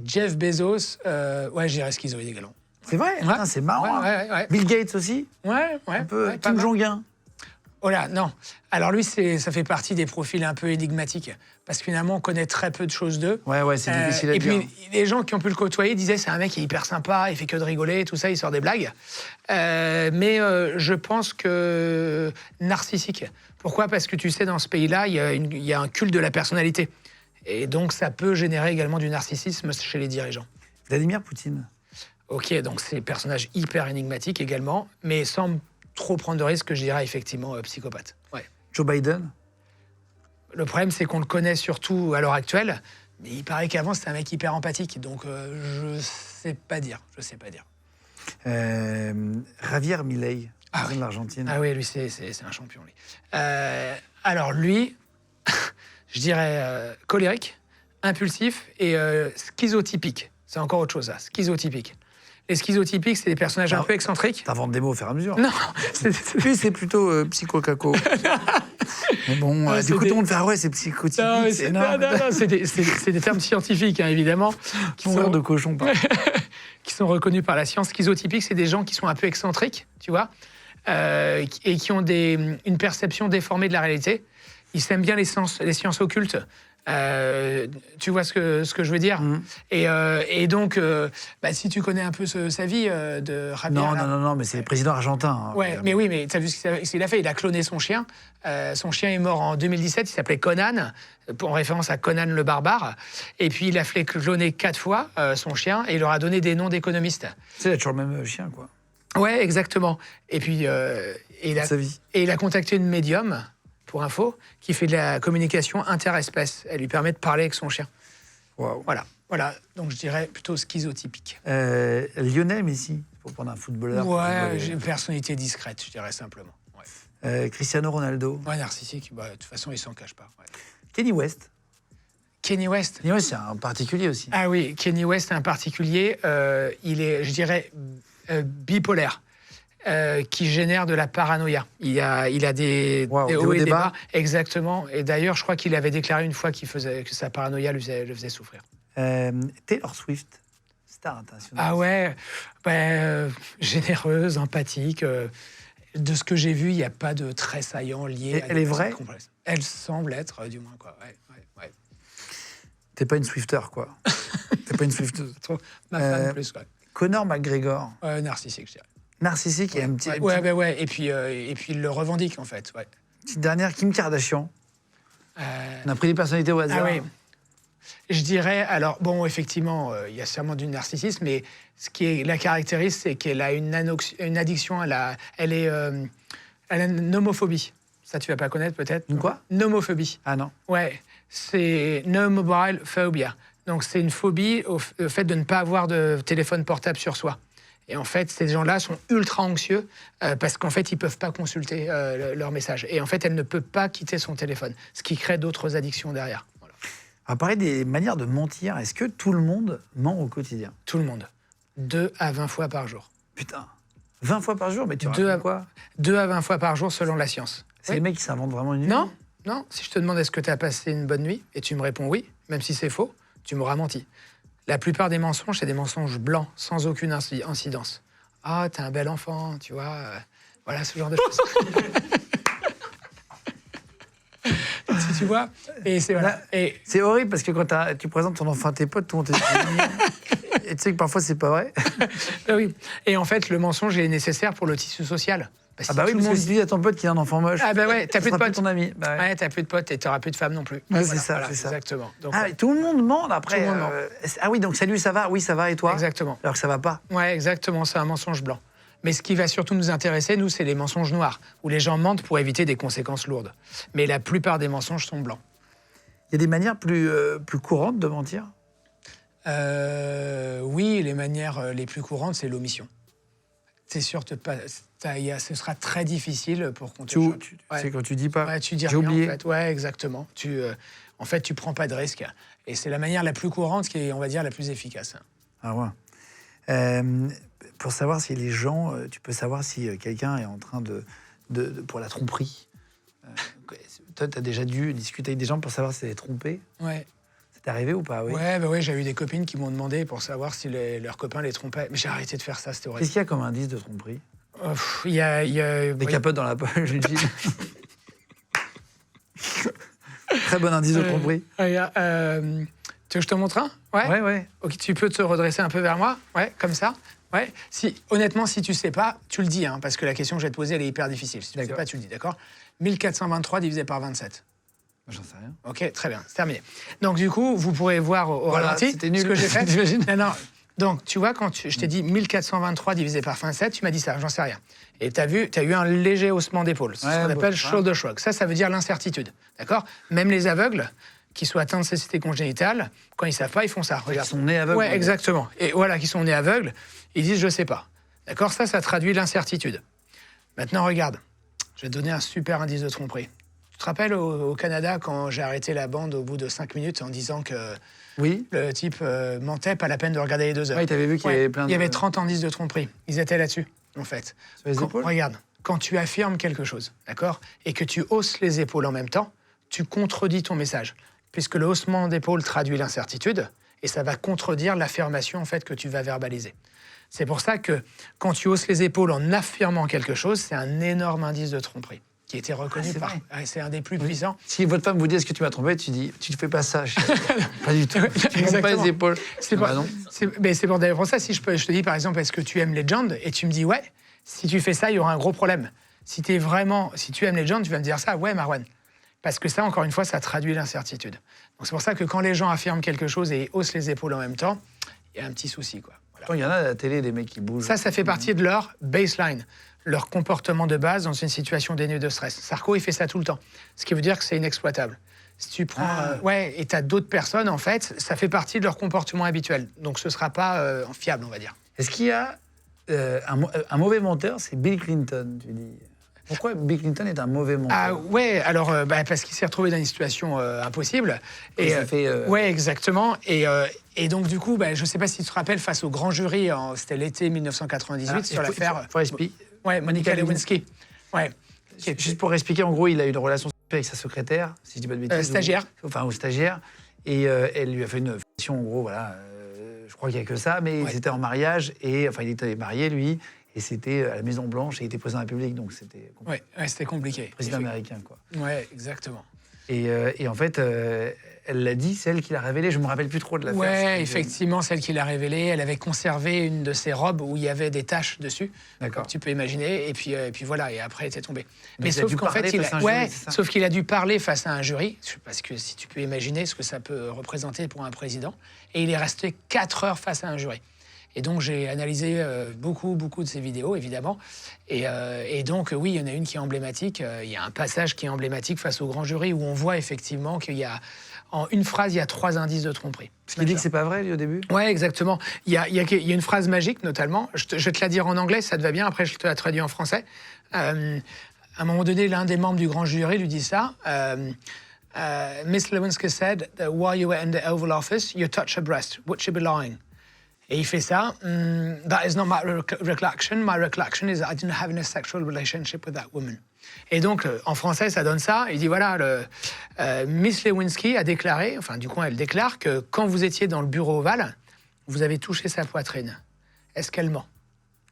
Jeff Bezos, ouais, je dirais schizoïde également. C'est vrai, Ouais. hein, c'est marrant. Ouais. Bill Gates aussi, Ouais, un peu ouais, pas Kim mal. Jong-un. Oh là, non. Alors lui, ça fait partie des profils un peu énigmatiques. Parce que finalement, on connaît très peu de choses d'eux. Ouais, c'est difficile à et dire. puis, les gens qui ont pu le côtoyer disaient c'est un mec qui est hyper sympa, il fait que de rigoler, tout ça, il sort des blagues. Mais je pense que narcissique. Pourquoi ? Parce que tu sais, dans ce pays-là, il y a un culte de la personnalité. Et donc, ça peut générer également du narcissisme chez les dirigeants. Vladimir Poutine. Ok, donc c'est un personnage hyper énigmatique également, mais sans trop prendre de risques, je dirais effectivement psychopathe. Ouais. Joe Biden. Le problème, c'est qu'on le connaît surtout à l'heure actuelle, mais il paraît qu'avant, c'était un mec hyper empathique, donc je sais pas dire. Javier Milei, Ah président oui. de l'Argentine. Ah oui, lui, c'est un champion, lui. Alors, lui, je dirais colérique, impulsif et schizotypique. C'est encore autre chose, ça, schizotypique. Les schizotypiques, c'est des personnages un peu excentriques. T'inventes des mots au fur et à mesure. Non, Lui, c'est plutôt psycho-caco. Mais bon, Non, du c'est coup, des- tout le monde fait ouais, c'est psychotypique. non, mais c'est c'est énorme. non, c'est des termes scientifiques, hein, évidemment, qui Mourir sont, de cochon, pas. qui sont reconnus par la science. Schizotypiques, c'est des gens qui sont un peu excentriques, tu vois, et qui ont une perception déformée de la réalité. Ils aiment bien les sciences occultes. Tu vois ce que je veux dire. Et donc, si tu connais un peu sa vie de Javier... Non, mais c'est le président argentin. Hein, Ouais, mais oui, mais tu as vu ce qu'il a fait. Il a cloné son chien. Son chien est mort en 2017. Il s'appelait Conan, en référence à Conan le barbare. Et puis, il a fait cloner 4 fois son chien et il leur a donné des noms d'économistes. Tu sais, il a toujours le même chien, quoi. Ouais, exactement. Et puis, Sa vie. il a contacté une médium, pour info, qui fait de la communication interespèce. Elle lui permet de parler avec son chien. Waouh. Voilà. Donc, je dirais plutôt schizotypique. Lionel Messi, pour prendre un footballeur. Ouais, j'ai une personnalité discrète, je dirais simplement. Ouais. Cristiano Ronaldo. Ouais, narcissique, de toute façon, il s'en cache pas. Ouais. Kenny West. Kenny West. Kenny West, c'est un particulier aussi. Ah oui, Kenny West, un particulier, il est, je dirais, bipolaire, qui génère de la paranoïa. Il a des hauts et des bas. Exactement. Et d'ailleurs, je crois qu'il avait déclaré une fois que sa paranoïa le faisait souffrir. Taylor Swift, star internationale. Ah ouais, généreuse, empathique. De ce que j'ai vu, il n'y a pas de trait saillant lié Et à elle est vraie? complexes. Elle semble être, du moins, quoi. Ouais. T'es pas une Swifter, quoi. T'es pas une Swifteuse. Ma femme plus, quoi. Conor McGregor, Narcissique, je dirais. narcissique et un petit. Ouais. Et puis il le revendique, en fait. Ouais. Petite dernière, Kim Kardashian. On a pris des personnalités au hasard. Ah oui. Je dirais, alors, bon, effectivement, il y a sûrement du narcissisme, mais ce qui la caractérise, c'est qu'elle a une addiction, elle a une homophobie. Ça, tu vas pas connaître, peut-être? Une quoi? Nomophobie. Ah non. Ouais, c'est no mobile phobia. Donc, c'est une phobie au fait de ne pas avoir de téléphone portable sur soi. Et en fait, ces gens-là sont ultra anxieux parce qu'en fait, ils ne peuvent pas consulter leurs messages. Et en fait, elle ne peut pas quitter son téléphone, ce qui crée d'autres addictions derrière. Voilà. On va parler des manières de mentir. Est-ce que tout le monde ment au quotidien? Tout le monde. 2 à 20 fois par jour. Putain. 20 fois par jour? Mais tu 2 racontes à, quoi? 2 à 20 fois par jour selon la science. C'est Oui. les mecs qui s'inventent vraiment une vie? Non. Si je te demande est-ce que tu as passé une bonne nuit et tu me réponds oui, même si c'est faux, tu m'auras menti. La plupart des mensonges, c'est des mensonges blancs, sans aucune incidence. Ah, t'es un bel enfant, tu vois. Voilà, ce genre de choses. Tu vois. Et c'est voilà. Et C'est horrible parce que quand tu présentes ton enfant à tes potes, tout le monde te dit. Et tu sais que parfois, c'est pas vrai. oui. Et en fait, le mensonge est nécessaire pour le tissu social. Parce Ah bah que oui, tout le parce que monde... si tu dis à ton pote qu'il a un enfant moche, Ah bah ouais, t'as ce plus de sera potes. ton ami. Bah ouais. Ouais, t'as plus de potes et t'auras plus de femmes non plus. Ouais, Voilà, c'est ça, voilà, c'est ça. Exactement. Donc, Ah, tout le monde ment après. Tout le monde ment. Ah oui, donc salut, ça va? Oui, ça va, et toi? exactement. Alors que ça va pas. Ouais, exactement. C'est un mensonge blanc. Mais ce qui va surtout nous intéresser, nous, c'est les mensonges noirs, où les gens mentent pour éviter des conséquences lourdes. Mais la plupart des mensonges sont blancs. Il y a des manières plus courantes de mentir? Oui, les manières les plus courantes, c'est l'omission. C'est sûr, ce sera très difficile pour qu'on te chope. C'est quand tu dis pas. Ouais, tu dis J'ai rien, oublié. en fait. Ouais, exactement. En fait, tu prends pas de risque. Et c'est la manière la plus courante qui est, on va dire, la plus efficace. Ah ouais. Pour savoir si les gens, tu peux savoir si quelqu'un est en train pour la tromperie. Toi, tu as déjà dû discuter avec des gens pour savoir si elle est trompée. Ouais. Ça t'est arrivé ou pas? Oui. Ouais, j'ai eu des copines qui m'ont demandé pour savoir si leurs copains les trompaient. Mais j'ai arrêté de faire ça, c'était horrible. Qu'est-ce qu'il y a comme indice de tromperie? Il y a Des capotes dans la poche, je dis. Très bon indice de tromperie. Tu veux que je te montre un? Ouais. Ok, tu peux te redresser un peu vers moi? Ouais, comme ça? Ouais. Honnêtement, si tu sais pas, tu le dis, hein, parce que la question que je vais te poser, elle est hyper difficile. Si tu ne sais pas, tu le dis, d'accord? 1423 divisé par 27. J'en sais rien. Ok, très bien, c'est terminé. Donc du coup, vous pourrez voir au Voilà, ralenti c'était nul. ce que j'ai fait. T'imagines? Non. Donc tu vois, quand je t'ai dit 1423 divisé par 27, tu m'as dit ça, j'en sais rien. Et tu as eu un léger haussement d'épaule, ce qu'on appelle shoulder shrug. Ça veut dire l'incertitude, d'accord? Même les aveugles qui sont atteints de cécité congénitale, quand ils savent pas, ils font ça. Regarde. Ils sont nés aveugles. Ouais, exactement. Et voilà, qui sont nés aveugles, ils disent je sais pas. D'accord? Ça traduit l'incertitude. Maintenant, regarde. Je vais te donner un super indice de tromperie. Tu te rappelles au Canada, quand j'ai arrêté la bande au bout de 5 minutes en disant que le type mentait, pas la peine de regarder les 2 heures. Oui, tu avais vu qu'il y avait plein de... Il y avait 30 indices de tromperie. Ils étaient là-dessus, en fait. Sur les épaules? Regarde, quand tu affirmes quelque chose, d'accord, et que tu hausses les épaules en même temps, tu contredis ton message. Puisque le haussement d'épaule traduit l'incertitude, et ça va contredire l'affirmation, en fait, que tu vas verbaliser. C'est pour ça que quand tu hausses les épaules en affirmant quelque chose, c'est un énorme indice de tromperie qui a été reconnu par... c'est un des plus puissants. Si votre femme vous dit « est-ce que tu m'as trompé ?» tu dis « tu ne fais pas ça. » Pas du tout. Tu ne montes pas les épaules. C'est pour ça, si je te dis par exemple « est-ce que tu aimes Legend ?» et tu me dis « ouais », si tu fais ça, il y aura un gros problème. Si tu aimes Legend, tu vas me dire ça « ouais, Marwan ». Parce que ça, encore une fois, ça traduit l'incertitude. Donc c'est pour ça que quand les gens affirment quelque chose et haussent les épaules en même temps, il y a un petit souci, quoi. Voilà. Il y en a à la télé, des mecs qui bougent. Ça fait partie de leur baseline, leur comportement de base dans une situation dénuée de stress. Sarko, il fait ça tout le temps. Ce qui veut dire que c'est inexploitable. Si tu prends... et tu as d'autres personnes, en fait, ça fait partie de leur comportement habituel. Donc ce ne sera pas fiable, on va dire. Est-ce qu'il y a un mauvais menteur? C'est Bill Clinton, tu dis. Pourquoi Bill Clinton est un mauvais menteur? Alors parce qu'il s'est retrouvé dans une situation impossible. Et ça fait... Ouais, exactement. Et donc, du coup, je ne sais pas si tu te rappelles, face au grand jury, c'était l'été 1998, sur l'affaire... Faut expliquer. Monica Lewinsky. Ouais. Juste pour expliquer, en gros, il a eu une relation avec sa secrétaire, si je dis pas de bêtises. Stagiaire. Ou stagiaire. Et elle lui a fait une fellation, en gros, voilà. Je crois qu'il n'y a que ça, mais ils étaient en mariage, et enfin, il était marié, lui. Et c'était à la Maison-Blanche, et il était président de la République, donc c'était compliqué. Ouais, c'était compliqué. Président américain, quoi. Ouais, exactement. Et en fait, elle l'a dit, c'est elle qui l'a révélé. Je ne me rappelle plus trop de l'affaire. Ouais, effectivement, celle qui l'a révélée. Elle avait conservé une de ses robes où il y avait des taches dessus. D'accord. Tu peux imaginer. Et puis voilà, et après, elle était tombée. Mais sauf qu'en fait, sauf qu'il a dû parler face à un jury, parce que si tu peux imaginer ce que ça peut représenter pour un président. Et il est resté 4 heures face à un jury. Et donc, j'ai analysé beaucoup de ces vidéos, évidemment. Et donc, oui, il y en a une qui est emblématique. Il y a un passage qui est emblématique face au grand jury où on voit effectivement qu'il y a, en une phrase, il y a 3 indices de tromperie. Parce qu'il dit que c'est pas vrai, lui, au début? Oui, exactement. Il y a une phrase magique, notamment. Je vais te la dire en anglais, ça te va bien. Après, je te la traduis en français. À un moment donné, l'un des membres du grand jury lui dit ça. Miss Lewinsky said that while you were in the Oval Office, you touched her breast. Would she be lying? Et il fait ça. That is not my recollection. My recollection is that I didn't have a sexual relationship with that woman. Et donc, en français, ça donne ça. Il dit, voilà, Miss Lewinsky a déclaré, enfin, du coup, elle déclare que quand vous étiez dans le bureau ovale, vous avez touché sa poitrine. Est-ce qu'elle ment?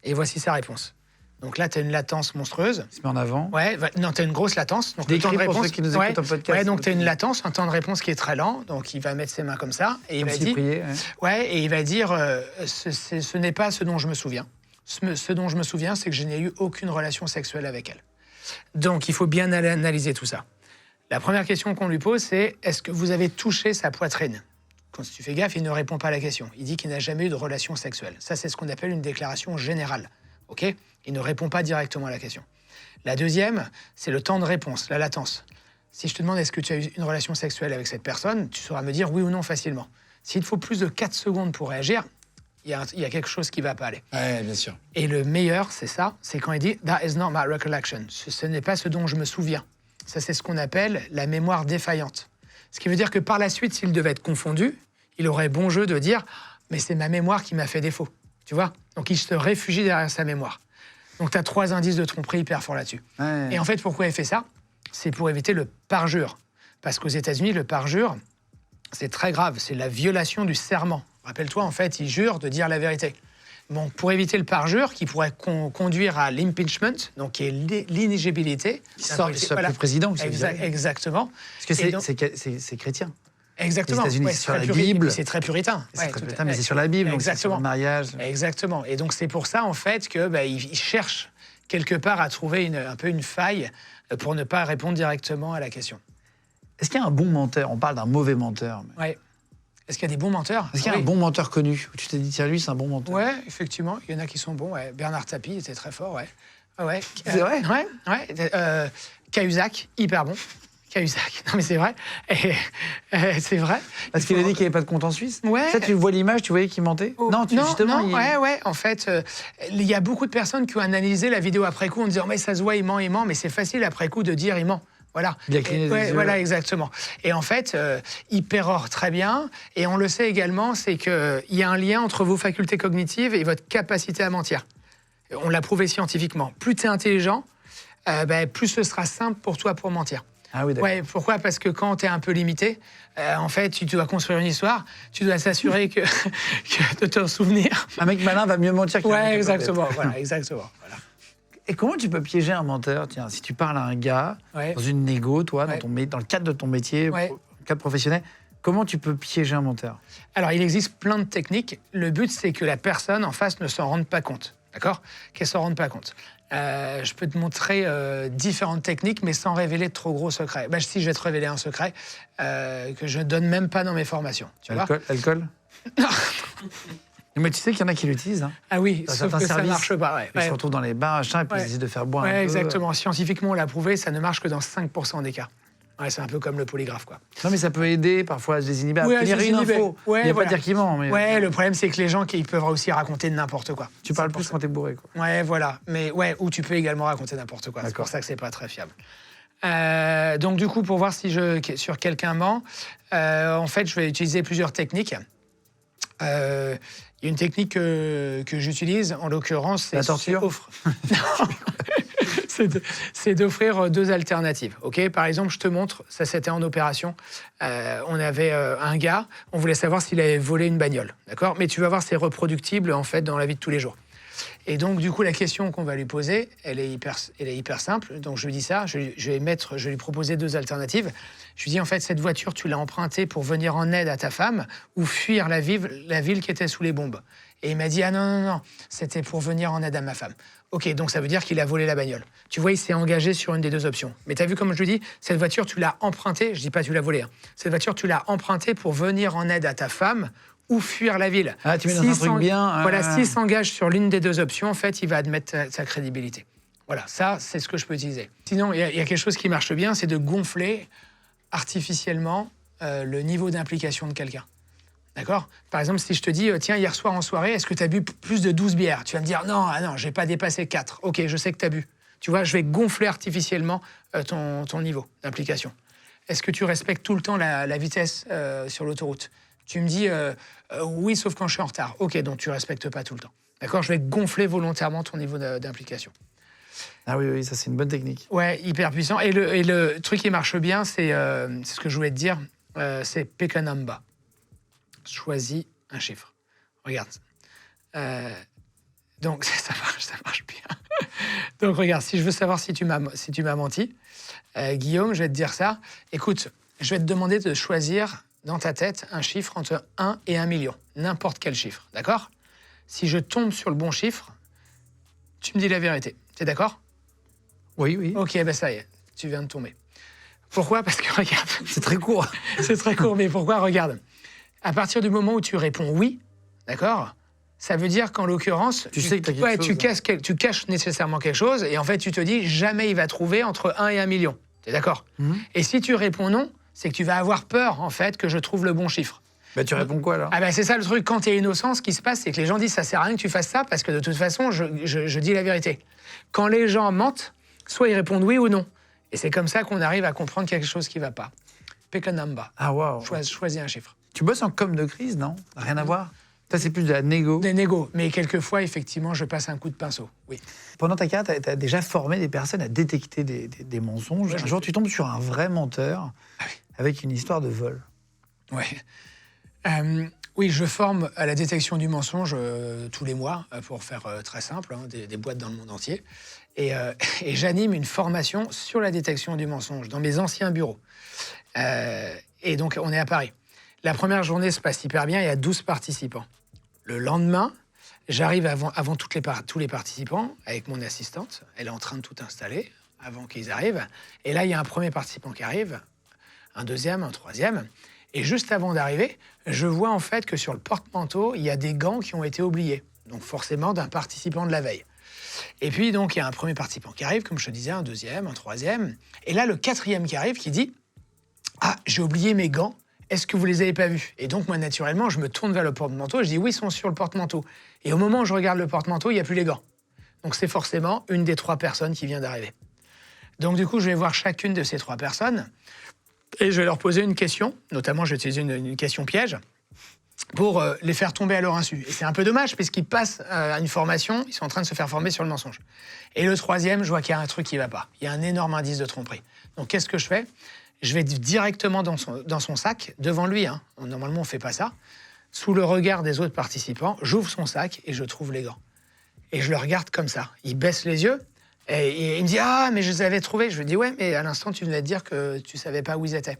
Et voici sa réponse. Donc là, tu as une latence monstrueuse. Il se met en avant. Ouais, non, tu as une grosse latence. Donc, le temps de réponse, pour ceux qui nous écoutent en podcast. Ouais, donc tu as une latence, un temps de réponse qui est très lent. Donc il va mettre ses mains comme ça. Et comme il va dire, priait, et il va dire ce n'est pas ce dont je me souviens. Ce dont je me souviens, c'est que je n'ai eu aucune relation sexuelle avec elle. Donc il faut bien analyser tout ça. La première question qu'on lui pose, c'est est-ce que vous avez touché sa poitrine? Quand tu fais gaffe, il ne répond pas à la question. Il dit qu'il n'a jamais eu de relation sexuelle. Ça, c'est ce qu'on appelle une déclaration générale. OK? Il ne répond pas directement à la question. La deuxième, c'est le temps de réponse, la latence. Si je te demande est-ce que tu as eu une relation sexuelle avec cette personne, tu sauras me dire oui ou non facilement. S'il te faut plus de 4 secondes pour réagir, il y a quelque chose qui ne va pas aller. Oui, bien sûr. Et le meilleur, c'est ça, c'est quand il dit « That is not my recollection ». Ce n'est pas ce dont je me souviens. Ça, c'est ce qu'on appelle la mémoire défaillante. Ce qui veut dire que par la suite, s'il devait être confondu, il aurait bon jeu de dire « Mais c'est ma mémoire qui m'a fait défaut ». Tu vois? Donc, il se réfugie derrière sa mémoire. Donc, tu as 3 indices de tromperie hyper forts là-dessus. Ouais. Et en fait, pourquoi il fait ça? C'est pour éviter le parjure. Parce qu'aux États-Unis, le parjure, c'est très grave. C'est la violation du serment. Rappelle-toi, en fait, il jure de dire la vérité. Bon, pour éviter le parjure, qui pourrait conduire à l'impeachment, donc qui est l'inéligibilité. Il soit plus président. Exactement. Parce que c'est chrétien. Exactement. Les États-Unis, ouais, c'est sur la Bible. C'est très puritain. C'est très puritain, mais c'est sur la Bible, donc c'est sur le mariage. Exactement. Et donc c'est pour ça, en fait, qu'il cherche quelque part à trouver un peu une faille pour ne pas répondre directement à la question. Est-ce qu'il y a un bon menteur? On parle d'un mauvais menteur. Oui. Est-ce qu'il y a des bons menteurs? Est-ce qu'il y a un bon menteur connu où tu t'es dit, tiens, lui, c'est un bon menteur? Oui, effectivement. Il y en a qui sont bons. Ouais. Bernard Tapie était très fort. Ouais. C'est vrai? Ouais. Cahuzac, hyper bon. Cahuzac. Non, mais c'est vrai. C'est vrai. Parce qu'il a dit qu'il n'y avait pas de compte en Suisse. Ouais. Ça, tu vois l'image, tu voyais qu'il mentait. Justement. Ouais. En fait, il y a beaucoup de personnes qui ont analysé la vidéo après coup en disant mais ça se voit, il ment. Mais c'est facile après coup de dire il ment. Voilà. Il a cligné des yeux. Voilà, exactement. Et en fait, il pérore très bien. Et on le sait également, c'est qu'il y a un lien entre vos facultés cognitives et votre capacité à mentir. On l'a prouvé scientifiquement. Plus tu es intelligent, plus ce sera simple pour toi pour mentir. Ah oui, d'accord. Ouais, pourquoi ? Parce que quand tu es un peu limité, en fait, tu dois construire une histoire, tu dois s'assurer de te souvenir. Un mec malin va mieux mentir qu'un mec exactement. Voilà. Et comment tu peux piéger un menteur ? Tiens, si tu parles à un gars, dans une négo, toi, dans le cadre de ton métier, cadre professionnel, comment tu peux piéger un menteur ? Alors, il existe plein de techniques. Le but, c'est que la personne en face ne s'en rende pas compte. D'accord ? Qu'elle ne s'en rende pas compte. Je peux te montrer différentes techniques, mais sans révéler de trop gros secrets. Si, je vais te révéler un secret que je ne donne même pas dans mes formations. Tu vois ? Alcool ? Non. Mais tu sais qu'il y en a qui l'utilisent. Hein. Ah oui, sauf que ça ne marche pas. Ils se retrouvent dans les bars, et puis ils essaient de faire boire un peu. Exactement. Scientifiquement, on l'a prouvé, ça ne marche que dans 5% des cas. Ouais, c'est un peu comme le polygraphe, quoi. Non, mais ça peut aider parfois à se désinhiber, à obtenir une info. Il n'y a pas de dire qu'il ment. Mais... Ouais, le problème, c'est que les gens, ils peuvent aussi raconter n'importe quoi. Tu parles plus quand t'es bourré, quoi. Ouais, voilà. Mais ou tu peux également raconter n'importe quoi. C'est pour ça que c'est pas très fiable. Donc, du coup, pour voir si sur quelqu'un ment, en fait, je vais utiliser plusieurs techniques. Il y a une technique que j'utilise, en l'occurrence, c'est... La torture ? C'est d'offrir deux alternatives. Okay, par exemple, je te montre, ça c'était en opération, on avait un gars, on voulait savoir s'il avait volé une bagnole, d'accord ? Mais tu vas voir, c'est reproductible en fait dans la vie de tous les jours. Et donc, du coup, la question qu'on va lui poser, elle est hyper simple. Donc, je lui dis ça, je vais lui proposer deux alternatives. Je lui dis, en fait, cette voiture, tu l'as empruntée pour venir en aide à ta femme ou fuir la ville qui était sous les bombes. Et il m'a dit, ah non, c'était pour venir en aide à ma femme. Ok, donc ça veut dire qu'il a volé la bagnole. Tu vois, il s'est engagé sur une des deux options. Mais tu as vu, comme je lui dis, cette voiture, tu l'as empruntée, je dis pas tu l'as volée, hein. Cette voiture, tu l'as empruntée pour venir en aide à ta femme ou fuir la ville. Ah, tu mets dans un truc bien. Voilà, s'il s'engage sur l'une des deux options, en fait, il va admettre sa crédibilité. Voilà, ça, c'est ce que je peux utiliser. Sinon, il y a quelque chose qui marche bien, c'est de gonfler artificiellement le niveau d'implication de quelqu'un. D'accord ? Par exemple, si je te dis, tiens, hier soir en soirée, est-ce que tu as bu plus de 12 bières ? Tu vas me dire, non, je n'ai pas dépassé 4. Ok, je sais que tu as bu. Tu vois, je vais gonfler artificiellement ton niveau d'implication. Est-ce que tu respectes tout le temps la vitesse sur l'autoroute ? Tu me dis, oui, sauf quand je suis en retard. Ok, donc tu ne respectes pas tout le temps. D'accord ? Je vais gonfler volontairement ton niveau d'implication. Ah oui, ça c'est une bonne technique. Ouais, hyper puissant. Et le truc qui marche bien, c'est ce que je voulais te dire, c'est pick a number. Choisis un chiffre. Regarde. Donc, ça marche bien. Donc, regarde, si je veux savoir si tu m'as menti, Guillaume, je vais te dire ça. Écoute, je vais te demander de choisir dans ta tête un chiffre entre 1 et 1 million. N'importe quel chiffre, d'accord ? Si je tombe sur le bon chiffre, tu me dis la vérité. T'es d'accord ? Oui. Ok, ça y est, tu viens de tomber. Pourquoi ? Parce que, regarde... C'est très court. C'est très court, mais pourquoi ? Regarde. À partir du moment où tu réponds oui, d'accord ? Ça veut dire qu'en l'occurrence, tu sais que tu caches nécessairement quelque chose et en fait, tu te dis jamais il va trouver entre 1 et 1 million. T'es d'accord ? Et si tu réponds non, c'est que tu vas avoir peur, en fait, que je trouve le bon chiffre. Tu réponds quoi, alors ? C'est ça le truc. Quand tu es innocent, ce qui se passe, c'est que les gens disent ça sert à rien que tu fasses ça parce que de toute façon, je dis la vérité. Quand les gens mentent, soit ils répondent oui ou non. Et c'est comme ça qu'on arrive à comprendre quelque chose qui ne va pas. Pick a number. Ah, waouh. Choisis un chiffre. Tu bosses en com de crise, non ? Rien à voir ? Ça, c'est plus de la négo. Des négos. Mais quelquefois, effectivement, je passe un coup de pinceau. Oui. Pendant ta carrière, tu as déjà formé des personnes à détecter des mensonges. Un jour, tu tombes sur un vrai menteur avec une histoire de vol. Ouais. Oui, je forme à la détection du mensonge tous les mois, pour faire très simple, des boîtes dans le monde entier. Et j'anime une formation sur la détection du mensonge dans mes anciens bureaux. Et donc, on est à Paris. La première journée se passe hyper bien, il y a 12 participants. Le lendemain, j'arrive avant tous les participants avec mon assistante. Elle est en train de tout installer avant qu'ils arrivent. Et là, il y a un premier participant qui arrive, un deuxième, un troisième. Et juste avant d'arriver, je vois en fait que sur le porte-manteau, il y a des gants qui ont été oubliés. Donc forcément d'un participant de la veille. Et puis donc, il y a un premier participant qui arrive, comme je te disais, un deuxième, un troisième. Et là, le quatrième qui arrive qui dit Ah, j'ai oublié mes gants. Est-ce que vous les avez pas vus? Et donc, moi, naturellement, je me tourne vers le porte-manteau. Je dis oui, ils sont sur le porte-manteau. Et au moment où je regarde le porte-manteau, il n'y a plus les gants. Donc, c'est forcément une des 3 personnes qui vient d'arriver. Donc, du coup, je vais voir chacune de ces 3 personnes et je vais leur poser une question. Notamment, je vais utiliser une question piège pour les faire tomber à leur insu. Et c'est un peu dommage, puisqu'ils passent à une formation, ils sont en train de se faire former sur le mensonge. Et le 3e, je vois qu'il y a un truc qui ne va pas. Il y a un énorme indice de tromperie. Donc, qu'est-ce que je fais? Je vais directement dans son sac, devant lui. Hein. Normalement, on ne fait pas ça. Sous le regard des autres participants, j'ouvre son sac et je trouve les gants. Et je le regarde comme ça. Il baisse les yeux et il me dit « Ah, mais je les avais trouvés ». Je lui dis « Ouais, mais à l'instant, tu venais de dire que tu ne savais pas où ils étaient ».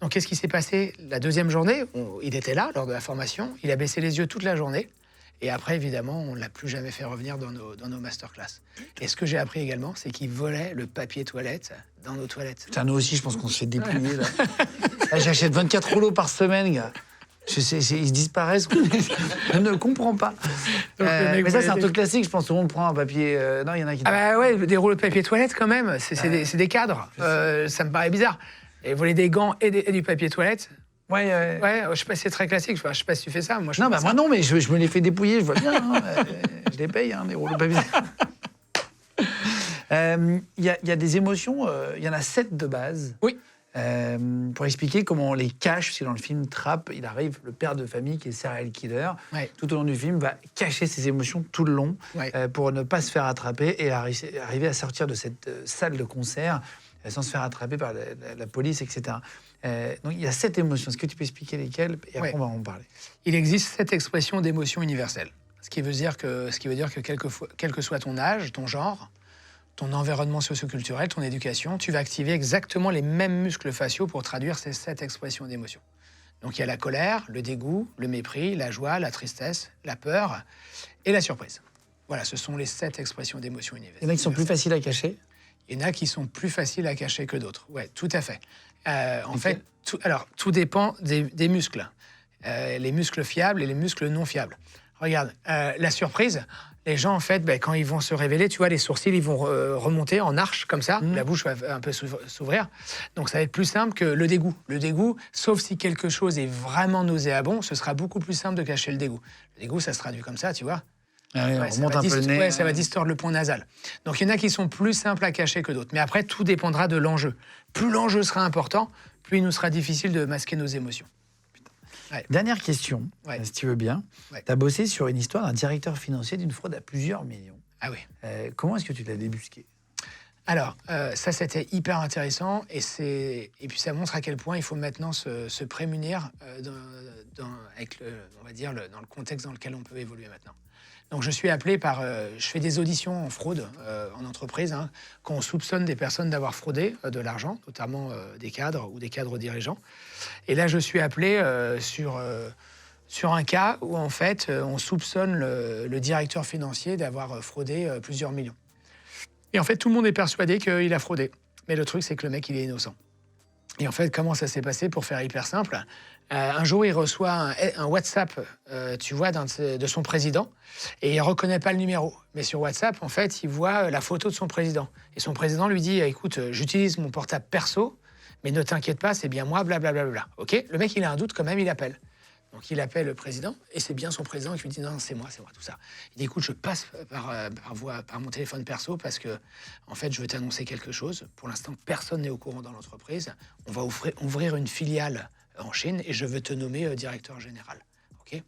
Donc, qu'est-ce qui s'est passé la 2e journée? Il était là, lors de la formation. Il a baissé les yeux toute la journée. Et après, évidemment, on ne l'a plus jamais fait revenir dans nos masterclass. Et ce que j'ai appris également, c'est qu'il volait le papier toilette dans nos toilettes. Putain, nous aussi, je pense qu'on se fait dépouiller, là. Là, j'achète 24 rouleaux par semaine, gars. Ils disparaissent. Je ne comprends pas. Donc, mais ça, c'est un truc classique. Je pense que tout le monde prend un papier... non, il y en a qui... Ah bah ouais, des rouleaux de papier toilette, quand même. C'est des cadres. Ça me paraît bizarre. Et voler des gants et du papier toilette... Ouais, je sais pas si c'est très classique. Je sais pas si tu fais ça. Moi, moi non, mais je me les fais dépouiller, je vois bien. Hein, je les paye, hein, les rouleaux de papier. Il y a des émotions, il y en a 7 de base. Oui. Pour expliquer comment on les cache, parce que dans le film Trap, il arrive, le père de famille qui est serial killer, tout au long du film, va cacher ses émotions tout le long pour ne pas se faire attraper et arriver à sortir de cette salle de concert sans se faire attraper par la police, etc. Donc il y a 7 émotions. Est-ce que tu peux expliquer lesquelles? Et après, on va en parler. Il existe 7 expressions d'émotions universelles. Ce qui veut dire que quel que soit ton âge, ton genre, ton environnement socio-culturel, ton éducation, tu vas activer exactement les mêmes muscles faciaux pour traduire ces 7 expressions d'émotions. Donc il y a la colère, le dégoût, le mépris, la joie, la tristesse, la peur et la surprise. Voilà, ce sont les 7 expressions d'émotions universelles. Il y en a qui sont plus faciles à cacher? Il y en a qui sont plus faciles à cacher que d'autres. Oui, tout à fait. En fait, tout dépend des muscles. Les muscles fiables et les muscles non fiables. Regarde, la surprise, les gens, en fait, quand ils vont se révéler, tu vois, les sourcils, ils vont remonter en arche, comme ça. La bouche va un peu s'ouvrir. Donc, ça va être plus simple que le dégoût. Le dégoût, sauf si quelque chose est vraiment nauséabond, ce sera beaucoup plus simple de cacher le dégoût. Le dégoût, ça se traduit comme ça, tu vois. On remonte un peu le nez. Ça va distordre le pont nasal. Donc, il y en a qui sont plus simples à cacher que d'autres. Mais après, tout dépendra de l'enjeu. Plus l'enjeu sera important, plus il nous sera difficile de masquer nos émotions. Dernière question, si tu veux bien. Tu as bossé sur une histoire d'un directeur financier d'une fraude à plusieurs millions. Ah oui. Comment est-ce que tu l'as débusqué? Alors, ça, c'était hyper intéressant. Et puis, ça montre à quel point il faut maintenant se prémunir avec on va dire, dans le contexte dans lequel on peut évoluer maintenant. Donc, je suis appelé je fais des auditions en fraude en entreprise, hein, quand on soupçonne des personnes d'avoir fraudé de l'argent, notamment des cadres ou des cadres dirigeants. Et là, je suis appelé sur un cas où, en fait, on soupçonne le directeur financier d'avoir fraudé plusieurs millions. Et en fait, tout le monde est persuadé qu'il a fraudé. Mais le truc, c'est que le mec, il est innocent. Et en fait, comment ça s'est passé, pour faire hyper simple? Un jour, il reçoit un WhatsApp, tu vois, de son président, et il ne reconnaît pas le numéro. Mais sur WhatsApp, en fait, il voit la photo de son président. Et son président lui dit « Écoute, j'utilise mon portable perso, mais ne t'inquiète pas, c'est bien moi, blablabla. » OK? Le mec, il a un doute quand même, il appelle. Donc, il appelle le président, et c'est bien son président qui lui dit « Non, c'est moi, tout ça. » Il dit « Écoute, je passe par mon téléphone perso parce que, en fait, je veux t'annoncer quelque chose. Pour l'instant, personne n'est au courant dans l'entreprise. On va ouvrir une filiale en Chine et je veux te nommer directeur général. » OK?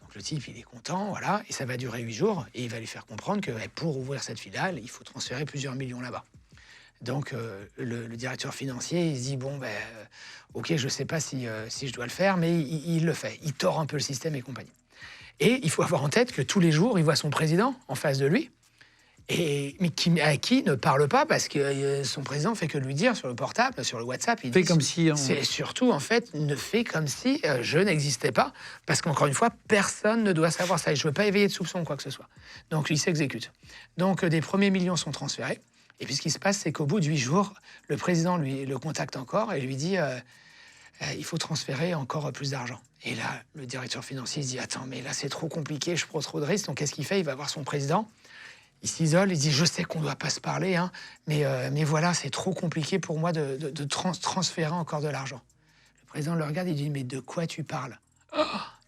Donc, le type, il est content, voilà, et ça va durer 8 jours, et il va lui faire comprendre que pour ouvrir cette filiale, il faut transférer plusieurs millions là-bas. Donc, le directeur financier, il se dit, bon, OK, je ne sais pas si je dois le faire, mais il le fait. Il tord un peu le système et compagnie. Et il faut avoir en tête que tous les jours, il voit son président en face de lui, mais qui ne parle pas parce que son président fait que lui dire sur le portable, sur le WhatsApp. Il fait comme si... C'est surtout, en fait, ne fait comme si je n'existais pas, parce qu'encore une fois, personne ne doit savoir ça. Et je ne veux pas éveiller de soupçon, quoi que ce soit. Donc, il s'exécute. Donc, des premiers millions sont transférés. Et puis, ce qui se passe, c'est qu'au bout de 8 jours, le président le contacte encore et lui dit il faut transférer encore plus d'argent. Et là, le directeur financier se dit attends, mais là, c'est trop compliqué, je prends trop de risques. Donc, qu'est-ce qu'il fait? Il va voir son président. Il s'isole, il dit « Je sais qu'on ne doit pas se parler, hein, mais voilà, c'est trop compliqué pour moi de transférer encore de l'argent. » Le président le regarde, il dit « Mais de quoi tu parles ?»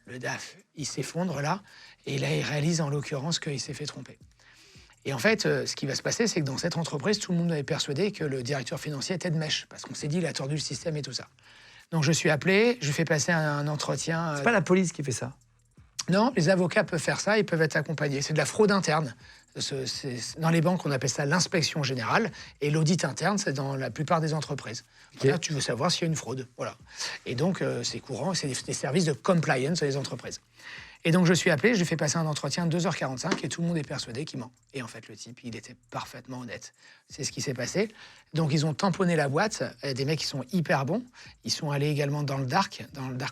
Le DAF, il s'effondre là, et là, il réalise en l'occurrence qu'il s'est fait tromper. Et en fait, ce qui va se passer, c'est que dans cette entreprise, tout le monde avait persuadé que le directeur financier était de mèche, parce qu'on s'est dit, il a tordu le système et tout ça. Donc je suis appelé, je lui fais passer un entretien. C'est pas la police qui fait ça. Non, les avocats peuvent faire ça, ils peuvent être accompagnés. C'est de la fraude interne. Dans les banques, on appelle ça l'inspection générale, et l'audit interne, c'est dans la plupart des entreprises. Okay. Voilà, tu veux savoir s'il y a une fraude. Voilà. Et donc, c'est courant, c'est des services de compliance des entreprises. Et donc, je suis appelé, je lui fais passer un entretien de 2h45 et tout le monde est persuadé qu'il ment. Et en fait, le type, il était parfaitement honnête. C'est ce qui s'est passé. Donc, ils ont tamponné la boîte. Des mecs qui sont hyper bons. Ils sont allés également dans le dark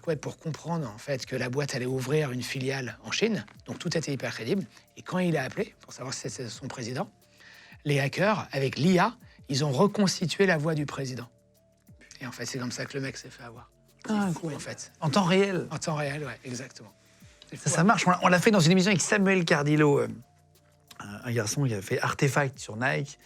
web pour comprendre en fait que la boîte allait ouvrir une filiale en Chine. Donc, tout était hyper crédible. Et quand il a appelé, pour savoir si c'était son président, les hackers, avec l'IA, ils ont reconstitué la voix du président. Et en fait, c'est comme ça que le mec s'est fait avoir. Ah, fou, en fait. En temps réel. En temps réel, ouais, exactement. Ça marche. On l'a fait dans une émission avec Samuel Cardillo, un garçon qui a fait Artefact sur Nike,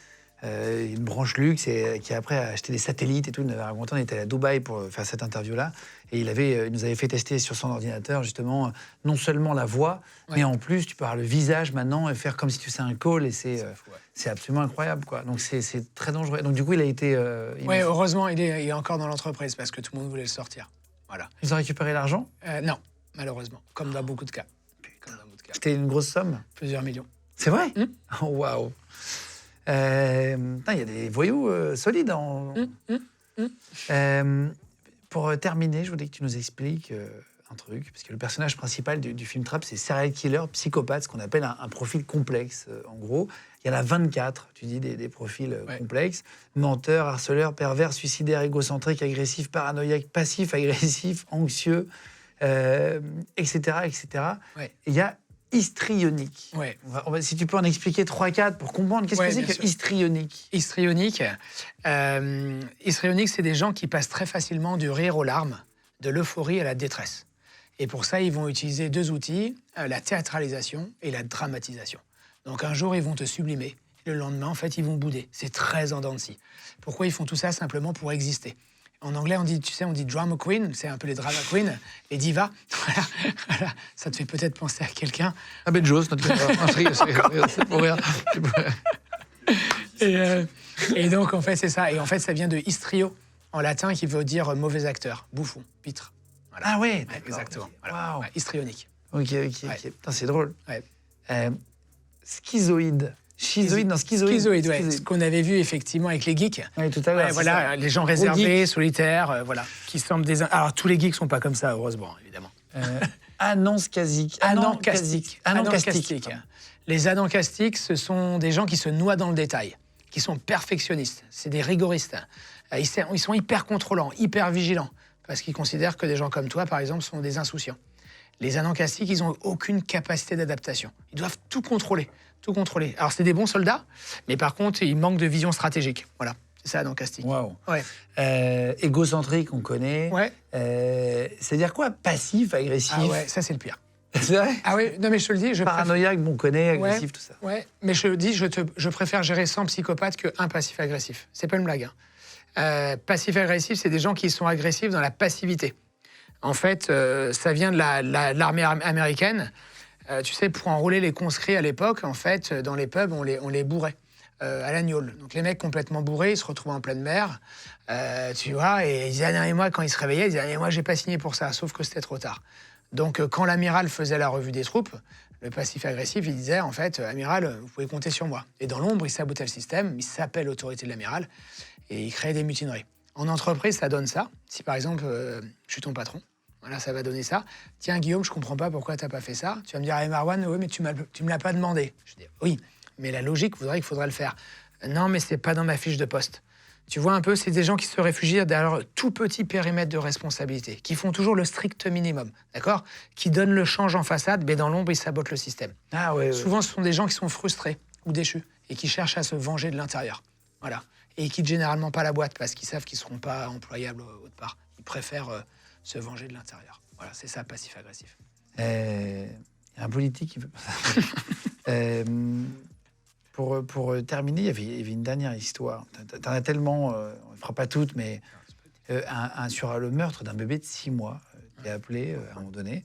une branche luxe, et qui après a acheté des satellites et tout. Il nous avait raconté, on était à Dubaï pour faire cette interview-là, et il nous avait fait tester sur son ordinateur, justement, non seulement la voix, mais en plus, tu peux avoir le visage maintenant et faire comme si tu faisais un call, et c'est absolument incroyable, quoi. Donc c'est très dangereux. Donc du coup, il a été... Oui, heureusement, il est encore dans l'entreprise, parce que tout le monde voulait le sortir. Voilà. Ils ont récupéré l'argent ? Non. Malheureusement, comme dans beaucoup de cas. C'était une grosse somme ? Plusieurs millions. C'est vrai ? Oh, waouh. Il y a des voyous solides. Pour terminer, je voulais que tu nous expliques un truc, parce que le personnage principal du film Trap, c'est serial killer, psychopathe, ce qu'on appelle un profil complexe. En gros, il y en a 24, tu dis, des profils complexes. Menteur, harceleur, pervers, suicidaire, égocentrique, agressif, paranoïaque, passif, agressif, anxieux, etc., etc. Ouais. Il y a histrionique. Ouais. Si tu peux en expliquer 3-4 pour comprendre, qu'est-ce que c'est que histrionique ? Histrionique, c'est des gens qui passent très facilement du rire aux larmes, de l'euphorie à la détresse. Et pour ça, ils vont utiliser deux outils, la théâtralisation et la dramatisation. Donc un jour, ils vont te sublimer. Le lendemain, en fait, ils vont bouder. C'est très en dents de scie. Pourquoi ils font tout ça ? Simplement pour exister. En anglais, on dit drama queen, c'est un peu les drama queens, les divas. Voilà. Ça te fait peut-être penser à quelqu'un. Ah ben Joss, notre c'est pour rire. Et donc, en fait, c'est ça. Et en fait, ça vient de histrio, en latin, qui veut dire mauvais acteur, bouffon, pitre. Voilà. Ah ouais, exactement. Okay. Voilà. Wow. Ouais, histrionique. Ok. Putain, c'est drôle. Ouais. Schizoïde. Schizoïde, Schizoïde, ouais. Ce qu'on avait vu effectivement avec les geeks. Oui, tout à l'heure. Ouais, voilà, les gens réservés, solitaires, voilà, qui semblent des. Alors tous les geeks sont pas comme ça, heureusement, évidemment. Anancastique. Les anancastiques, ce sont des gens qui se noient dans le détail, qui sont perfectionnistes. C'est des rigoristes. Ils sont hyper contrôlants, hyper vigilants, parce qu'ils considèrent que des gens comme toi, par exemple, sont des insouciants. Les anancastiques, ils n'ont aucune capacité d'adaptation. Ils doivent tout contrôler. Tout contrôler. Alors, c'est des bons soldats, mais par contre, ils manquent de vision stratégique. Voilà, c'est ça, anancastiques. Waouh. Ouais. Égocentrique, on connaît. Ouais. C'est-à-dire quoi ? Passif, agressif ? Ah ouais, ça, c'est le pire. C'est vrai ? Ah ouais, non, mais je te le dis. Paranoïaque, on connaît, agressif, tout ça. Ouais, mais je te le dis, je préfère gérer 100 psychopathes qu'un passif-agressif. C'est pas une blague. Hein. Passif-agressif, c'est des gens qui sont agressifs dans la passivité. En fait, ça vient de l'armée américaine. Tu sais, pour enrôler les conscrits à l'époque, en fait, dans les pubs, on les bourrait à la gnôle. Donc les mecs complètement bourrés, ils se retrouvaient en pleine mer, tu vois, et ils disaient, ah non, et moi, quand ils se réveillaient, ils disaient, ah, mais moi, j'ai pas signé pour ça, sauf que c'était trop tard. Donc quand l'amiral faisait la revue des troupes, le passif-agressif, il disait, en fait, amiral, vous pouvez compter sur moi. Et dans l'ombre, il sabotait le système, il s'appelle l'autorité de l'amiral, et il créait des mutineries. En entreprise, ça donne ça. Si par exemple, je suis ton patron, voilà, ça va donner ça. Tiens, Guillaume, je comprends pas pourquoi t'as pas fait ça. Tu vas me dire, ah, Marwan, oui, mais tu me l'as pas demandé. Je dis, oui, mais la logique voudrait qu'il faudrait le faire. Non, mais c'est pas dans ma fiche de poste. Tu vois un peu, c'est des gens qui se réfugient derrière leur tout petit périmètre de responsabilité, qui font toujours le strict minimum, d'accord ? Qui donnent le change en façade, mais dans l'ombre, ils sabotent le système. Ah ouais. Souvent, ce sont des gens qui sont frustrés ou déchus et qui cherchent à se venger de l'intérieur. Voilà. Et ils quittent généralement pas la boîte parce qu'ils savent qu'ils seront pas employables autre part. Ils préfèrent se venger de l'intérieur. Voilà, c'est ça, passif-agressif. Il y a un politique qui veut... Pour terminer, il y avait une dernière histoire. T'en as tellement, on ne fera pas toutes, mais sur le meurtre d'un bébé de 6 mois. T'es appelé à un moment donné.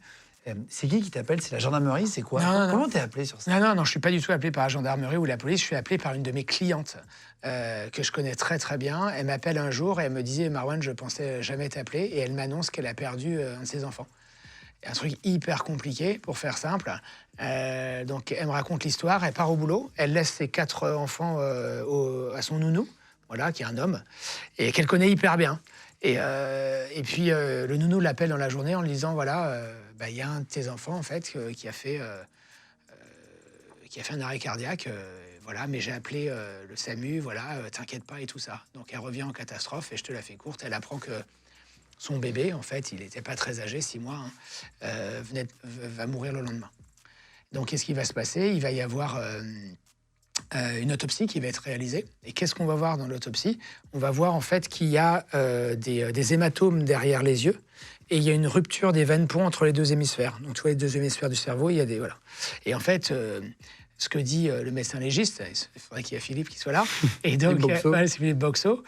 C'est qui t'appelle? C'est la gendarmerie? C'est quoi? Comment t'es appelé sur ça? Non, je suis pas du tout appelé par la gendarmerie ou la police. Je suis appelé par une de mes clientes que je connais très très bien. Elle m'appelle un jour et elle me disait: Marwan, je pensais jamais t'appeler. Et elle m'annonce qu'elle a perdu un de ses enfants. Un truc hyper compliqué, pour faire simple. Donc elle me raconte l'histoire. Elle part au boulot. Elle laisse ses 4 enfants à son nounou, voilà, qui est un homme, et qu'elle connaît hyper bien. Et puis le nounou l'appelle dans la journée en lui disant: voilà, il y a un de tes enfants en fait qui a fait un arrêt cardiaque. Voilà, mais j'ai appelé le SAMU. Voilà, t'inquiète pas et tout ça. Donc elle revient en catastrophe et je te la fais courte. Elle apprend que son bébé, en fait, il n'était pas très âgé, 6 mois, va mourir le lendemain. Donc qu'est-ce qui va se passer? Il va y avoir une autopsie qui va être réalisée. Et qu'est-ce qu'on va voir dans l'autopsie? On va voir en fait qu'il y a des hématomes derrière les yeux et il y a une rupture des veines pont entre les 2 hémisphères. Donc tu vois, les 2 hémisphères du cerveau, il y a des... Voilà. Et en fait, ce que dit le médecin légiste, il faudrait qu'il y ait Philippe qui soit là. Et donc, c'est Philippe Boxeau.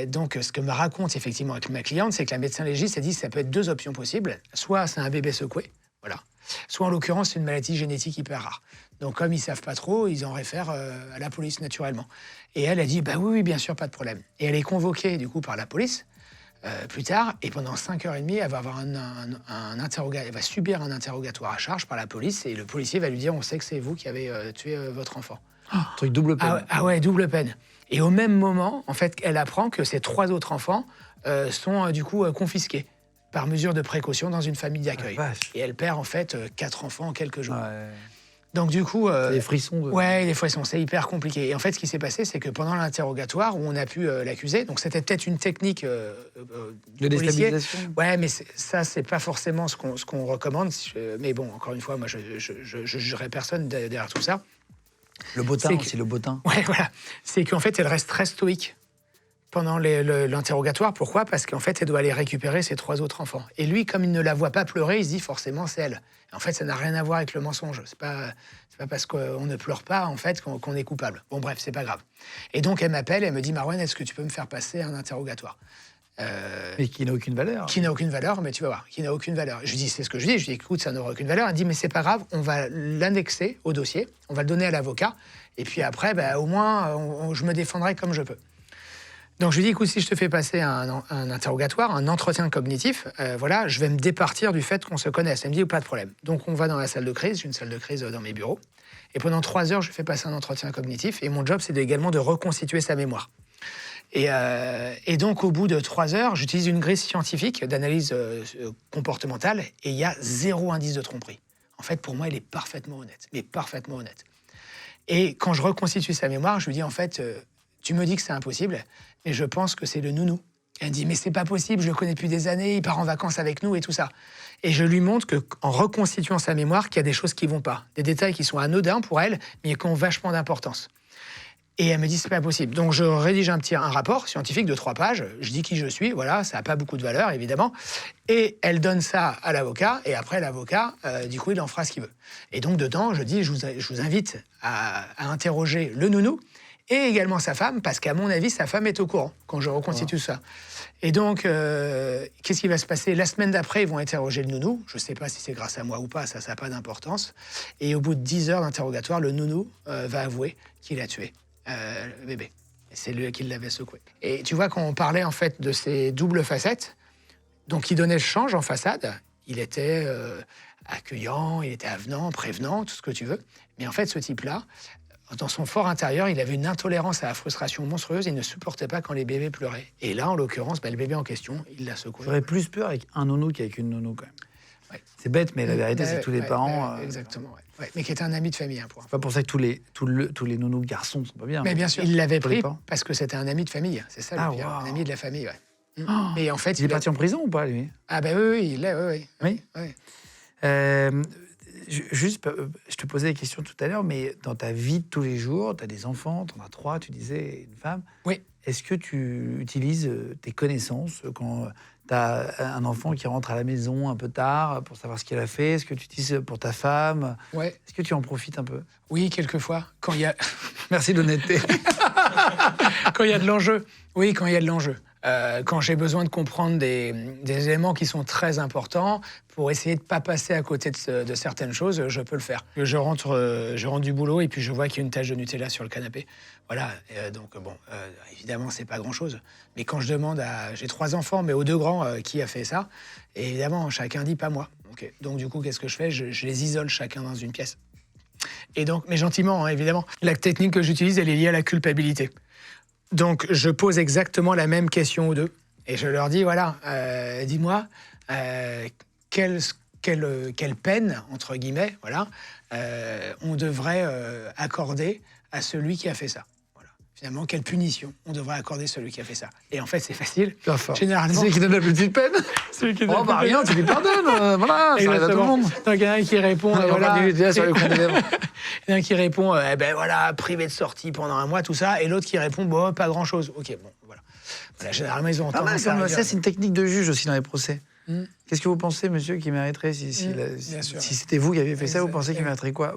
Donc ce que me raconte effectivement avec ma cliente, c'est que la médecin légiste a dit que ça peut être 2 options possibles. Soit c'est un bébé secoué, voilà. Soit en l'occurrence, c'est une maladie génétique hyper rare. Donc comme ils ne savent pas trop, ils en réfèrent à la police naturellement. Et elle a dit: bah oui, bien sûr, pas de problème. Et elle est convoquée du coup par la police plus tard, et pendant 5h30, elle va avoir elle va subir un interrogatoire à charge par la police, et le policier va lui dire: on sait que c'est vous qui avez tué votre enfant. Truc double peine. Ah ouais, double peine. Et au même moment, en fait, elle apprend que ces 3 autres enfants sont du coup confisqués par mesure de précaution dans une famille d'accueil. Et elle perd en fait 4 enfants en quelques jours. Ouais. Donc du coup... des frissons. Ouais, des frissons, c'est hyper compliqué. Et en fait, ce qui s'est passé, c'est que pendant l'interrogatoire, où on a pu l'accuser, donc c'était peut-être une technique de déstabilisation. Ouais, mais ça, c'est pas forcément ce qu'on recommande. Mais bon, encore une fois, moi, je jugerai personne derrière tout ça. Le bottin, c'est le bottin. Ouais, voilà. C'est qu'en fait, elle reste très stoïque pendant l'interrogatoire. Pourquoi? Parce qu'en fait, elle doit aller récupérer ses 3 autres enfants. Et lui, comme il ne la voit pas pleurer, il se dit forcément c'est elle. Et en fait, ça n'a rien à voir avec le mensonge. C'est pas parce qu'on ne pleure pas en fait qu'on est coupable. Bon bref, c'est pas grave. Et donc elle m'appelle, elle me dit: Marwan, est-ce que tu peux me faire passer un interrogatoire? Mais qui n'a aucune valeur. Qui n'a aucune valeur, mais tu vas voir, qui n'a aucune valeur. Je dis: c'est ce que je dis. Je dis: écoute, ça n'aura aucune valeur. Elle dit: mais c'est pas grave, on va l'annexer au dossier, on va le donner à l'avocat, et puis après, au moins, je me défendrai comme je peux. Donc je lui dis: écoute, si je te fais passer un interrogatoire, un entretien cognitif, voilà, je vais me départir du fait qu'on se connaisse. Elle me dit: pas de problème. Donc on va dans la salle de crise, j'ai une salle de crise dans mes bureaux, et pendant 3 heures, je fais passer un entretien cognitif, et mon job, c'est également de reconstituer sa mémoire. Et donc au bout de 3 heures, j'utilise une grille scientifique d'analyse comportementale, et il y a 0 indice de tromperie. En fait, pour moi, il est parfaitement honnête, mais parfaitement honnête. Et quand je reconstitue sa mémoire, je lui dis: en fait, tu me dis que c'est impossible, mais je pense que c'est le nounou. Elle me dit: mais c'est pas possible, je le connais depuis des années, il part en vacances avec nous et tout ça. Et je lui montre qu'en reconstituant sa mémoire, qu'il y a des choses qui vont pas, des détails qui sont anodins pour elle, mais qui ont vachement d'importance. Et elle me dit: c'est pas possible. Donc je rédige un rapport scientifique de 3 pages, je dis qui je suis, voilà, ça n'a pas beaucoup de valeur évidemment, et elle donne ça à l'avocat, et après l'avocat, du coup, il en fera ce qu'il veut. Et donc dedans, je dis: je vous invite à interroger le nounou, et également sa femme, parce qu'à mon avis, sa femme est au courant quand je reconstitue ça. Et donc, qu'est-ce qui va se passer? La semaine d'après, ils vont interroger le nounou. Je ne sais pas si c'est grâce à moi ou pas, ça n'a pas d'importance. Et au bout de 10 heures d'interrogatoire, le nounou va avouer qu'il a tué le bébé. Et c'est lui qui l'avait secoué. Et tu vois, quand on parlait en fait de ces doubles facettes, donc il donnait le change en façade, il était accueillant, il était avenant, prévenant, tout ce que tu veux. Mais en fait, ce type-là, dans son fort intérieur, il avait une intolérance à la frustration monstrueuse, il ne supportait pas quand les bébés pleuraient. Et là, en l'occurrence, le bébé en question, il l'a secoué. J'aurais plus peur avec un nounou qu'avec une nounou, quand même. Ouais. C'est bête, mais la vérité, c'est que tous les parents... exactement, ouais. Mais qui est un ami de famille. C'est pas pour ça que tous les nounous garçons sont pas bien. Mais bien sûr, il l'avait pris parce que c'était un ami de famille. C'est ça, le pire, un ami de la famille, ouais. Oh, mais en fait, il est parti en prison ou pas, lui? Ah oui, il l'est, oui. Juste, je te posais des questions tout à l'heure, mais dans ta vie de tous les jours, tu as des enfants, tu en as 3, tu disais, une femme. Oui. Est-ce que tu utilises tes connaissances quand tu as un enfant qui rentre à la maison un peu tard pour savoir ce qu'il a fait. Est-ce que tu utilises pour ta femme? Ouais. Est-ce que tu en profites un peu? Oui, quelquefois, quand il y a... Merci de l'honnêteté. Quand il y a de l'enjeu. Oui, quand il y a de l'enjeu. Quand j'ai besoin de comprendre des éléments qui sont très importants pour essayer de ne pas passer à côté de certaines choses, je peux le faire. Je rentre du boulot et puis je vois qu'il y a une tache de Nutella sur le canapé. Voilà, donc bon, évidemment, c'est pas grand-chose. Mais quand je demande j'ai 3 enfants, mais aux 2 grands, qui a fait ça? Et évidemment, chacun dit pas moi. Okay. Donc du coup, qu'est-ce que je fais? Je les isole chacun dans une pièce. Et donc, mais gentiment, hein, évidemment. La technique que j'utilise, elle est liée à la culpabilité. Donc, je pose exactement la même question aux 2. Et je leur dis, voilà, dis-moi, quelle peine, entre guillemets, voilà, on devrait accorder à celui qui a fait ça. Voilà. Finalement, quelle punition on devrait accorder à celui qui a fait ça. Et en fait, c'est facile. Généralement, celui qui donne la plus petite peine. Celui qui donne oh, bah rien, tu lui pardonnes. Voilà, ça arrive à tout le monde. Donc, il y en a un qui répond, voilà. Sur les comptes d'élèves. Il y en a un qui répond, eh ben voilà, privé de sortie pendant 1 mois, tout ça. Et l'autre qui répond, bon, pas grand-chose. Ok, bon, voilà. Voilà, généralement, ils ont tendance à... Ça, c'est une technique de juge aussi dans les procès. Qu'est-ce que vous pensez, monsieur, qui mériterait, si c'était vous qui aviez fait ça, vous pensez qu'il mériterait quoi?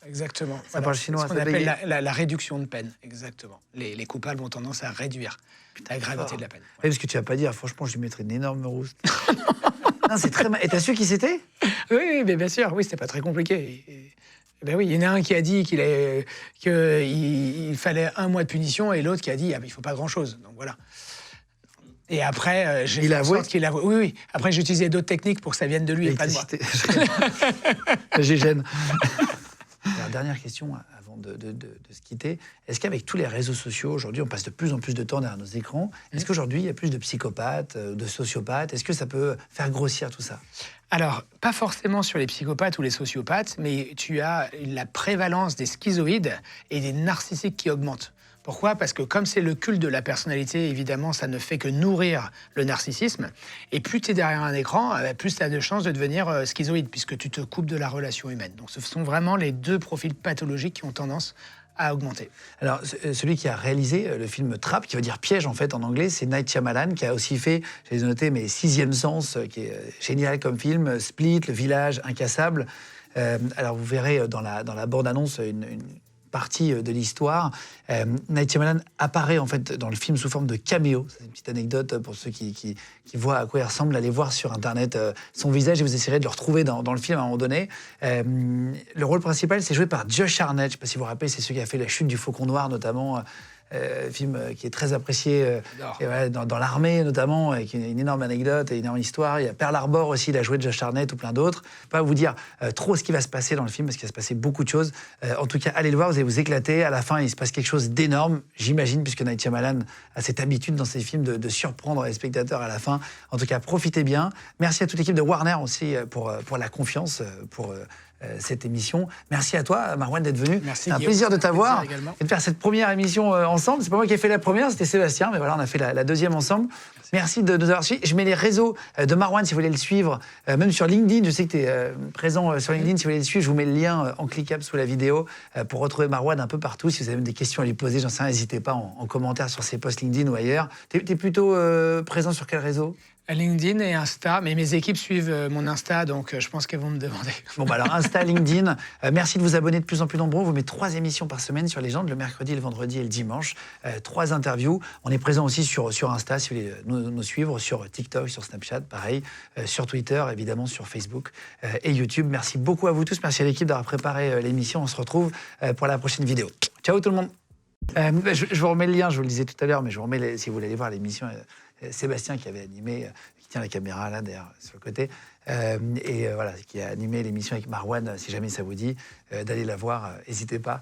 Exactement. Ça parle chinois. Ce qu'on appelle la réduction de peine, exactement. Les coupables ont tendance à réduire la gravité de la peine. Voilà. Parce que tu vas pas dire, franchement, je lui mettrais une énorme rouste. Non, c'est très mal. Et t'as su qui c'était? Oui, mais bien sûr, oui, c'était pas très compliqué. Ben oui, il y en a un qui a dit qu'il fallait 1 mois de punition et l'autre qui a dit il faut pas grand-chose. Donc voilà. Et après, j'ai fait en sorte qu'il avoue. Oui, oui. Après, j'ai utilisé d'autres techniques pour que ça vienne de lui et pas de moi. J'ai gêne. Alors, dernière question avant de se quitter. Est-ce qu'avec tous les réseaux sociaux, aujourd'hui, on passe de plus en plus de temps derrière nos écrans, est-ce qu'aujourd'hui, il y a plus de psychopathes, de sociopathes? Est-ce que ça peut faire grossir tout ça? Alors, pas forcément sur les psychopathes ou les sociopathes, mais tu as la prévalence des schizoïdes et des narcissiques qui augmentent. Pourquoi? Parce que comme c'est le culte de la personnalité, évidemment, ça ne fait que nourrir le narcissisme. Et plus tu es derrière un écran, plus tu as de chances de devenir schizoïde, puisque tu te coupes de la relation humaine. Donc ce sont vraiment les 2 profils pathologiques qui ont tendance à augmenter. Alors, celui qui a réalisé le film Trap, qui veut dire piège en fait en anglais, c'est Night Shyamalan, qui a aussi fait, j'ai noté, mais 6e Sens, qui est génial comme film, Split, Le Village, Incassable. Alors, vous verrez dans la bande-annonce une partie de l'histoire. Night Shyamalan apparaît en fait dans le film sous forme de caméo. C'est une petite anecdote pour ceux qui voient à quoi il ressemble. Allez voir sur Internet son visage et vous essayerez de le retrouver dans le film à un moment donné. Le rôle principal, c'est joué par Josh Hartnett. Je ne sais pas si vous vous rappelez, c'est celui qui a fait La Chute du Faucon Noir notamment. Film qui est très apprécié et ouais, dans l'armée notamment, avec une énorme anecdote et une énorme histoire. Il y a Pearl Harbor aussi, il a joué de Josh Hartnett ou plein d'autres. Je ne vais pas vous dire trop ce qui va se passer dans le film parce qu'il va se passer beaucoup de choses. En tout cas, allez le voir, vous allez vous éclater. À la fin, il se passe quelque chose d'énorme, j'imagine, puisque Night Shyamalan a cette habitude dans ses films de surprendre les spectateurs à la fin. En tout cas, profitez bien. Merci à toute l'équipe de Warner aussi pour la confiance, pour cette émission. Merci à toi, Marouane, d'être venu. Merci, c'est un Guillaume. plaisir de t'avoir Et de faire cette première émission ensemble. C'est pas moi qui ai fait la première, c'était Sébastien, mais voilà, on a fait la 2e ensemble. Merci de nous avoir suivis. Je mets les réseaux de Marouane si vous voulez le suivre, même sur LinkedIn. Je sais que tu es présent sur LinkedIn. Si vous voulez le suivre, je vous mets le lien en cliquable sous la vidéo pour retrouver Marouane un peu partout. Si vous avez même des questions à lui poser, j'en sais rien, n'hésitez pas en commentaire sur ses posts LinkedIn ou ailleurs. Tu es plutôt présent sur quel réseau? LinkedIn et Insta, mais mes équipes suivent mon Insta, donc je pense qu'elles vont me demander. Bon, bah alors Insta, LinkedIn, merci de vous abonner de plus en plus nombreux. On vous met 3 émissions par semaine sur Légende, le mercredi, le vendredi et le dimanche. 3 interviews. On est présent aussi sur Insta, si vous voulez nous suivre, sur TikTok, sur Snapchat, pareil, sur Twitter, évidemment, sur Facebook et YouTube. Merci beaucoup à vous tous. Merci à l'équipe d'avoir préparé l'émission. On se retrouve pour la prochaine vidéo. Ciao tout le monde. Je vous remets le lien, je vous le disais tout à l'heure, mais je vous remets, si vous voulez aller voir l'émission, Sébastien qui avait animé, qui tient la caméra là derrière sur le côté, voilà, qui a animé l'émission avec Marouane. Si jamais ça vous dit d'aller la voir, n'hésitez pas.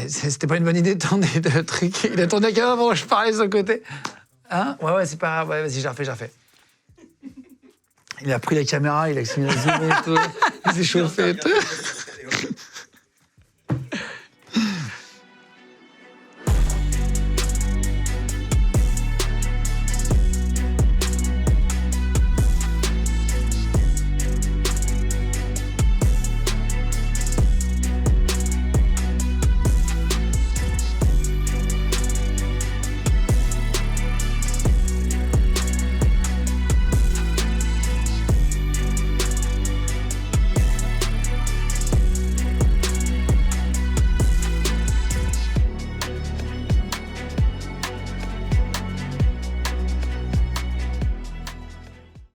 C'était pas une bonne idée de tourner de truc. Il a tourné la caméra avant que je parlais sur le côté. Hein? Ouais, c'est pas grave. Ouais, vas-y, j'ai refait. Il a pris la caméra, il a zoomé et tout. Il s'est chauffé et tout.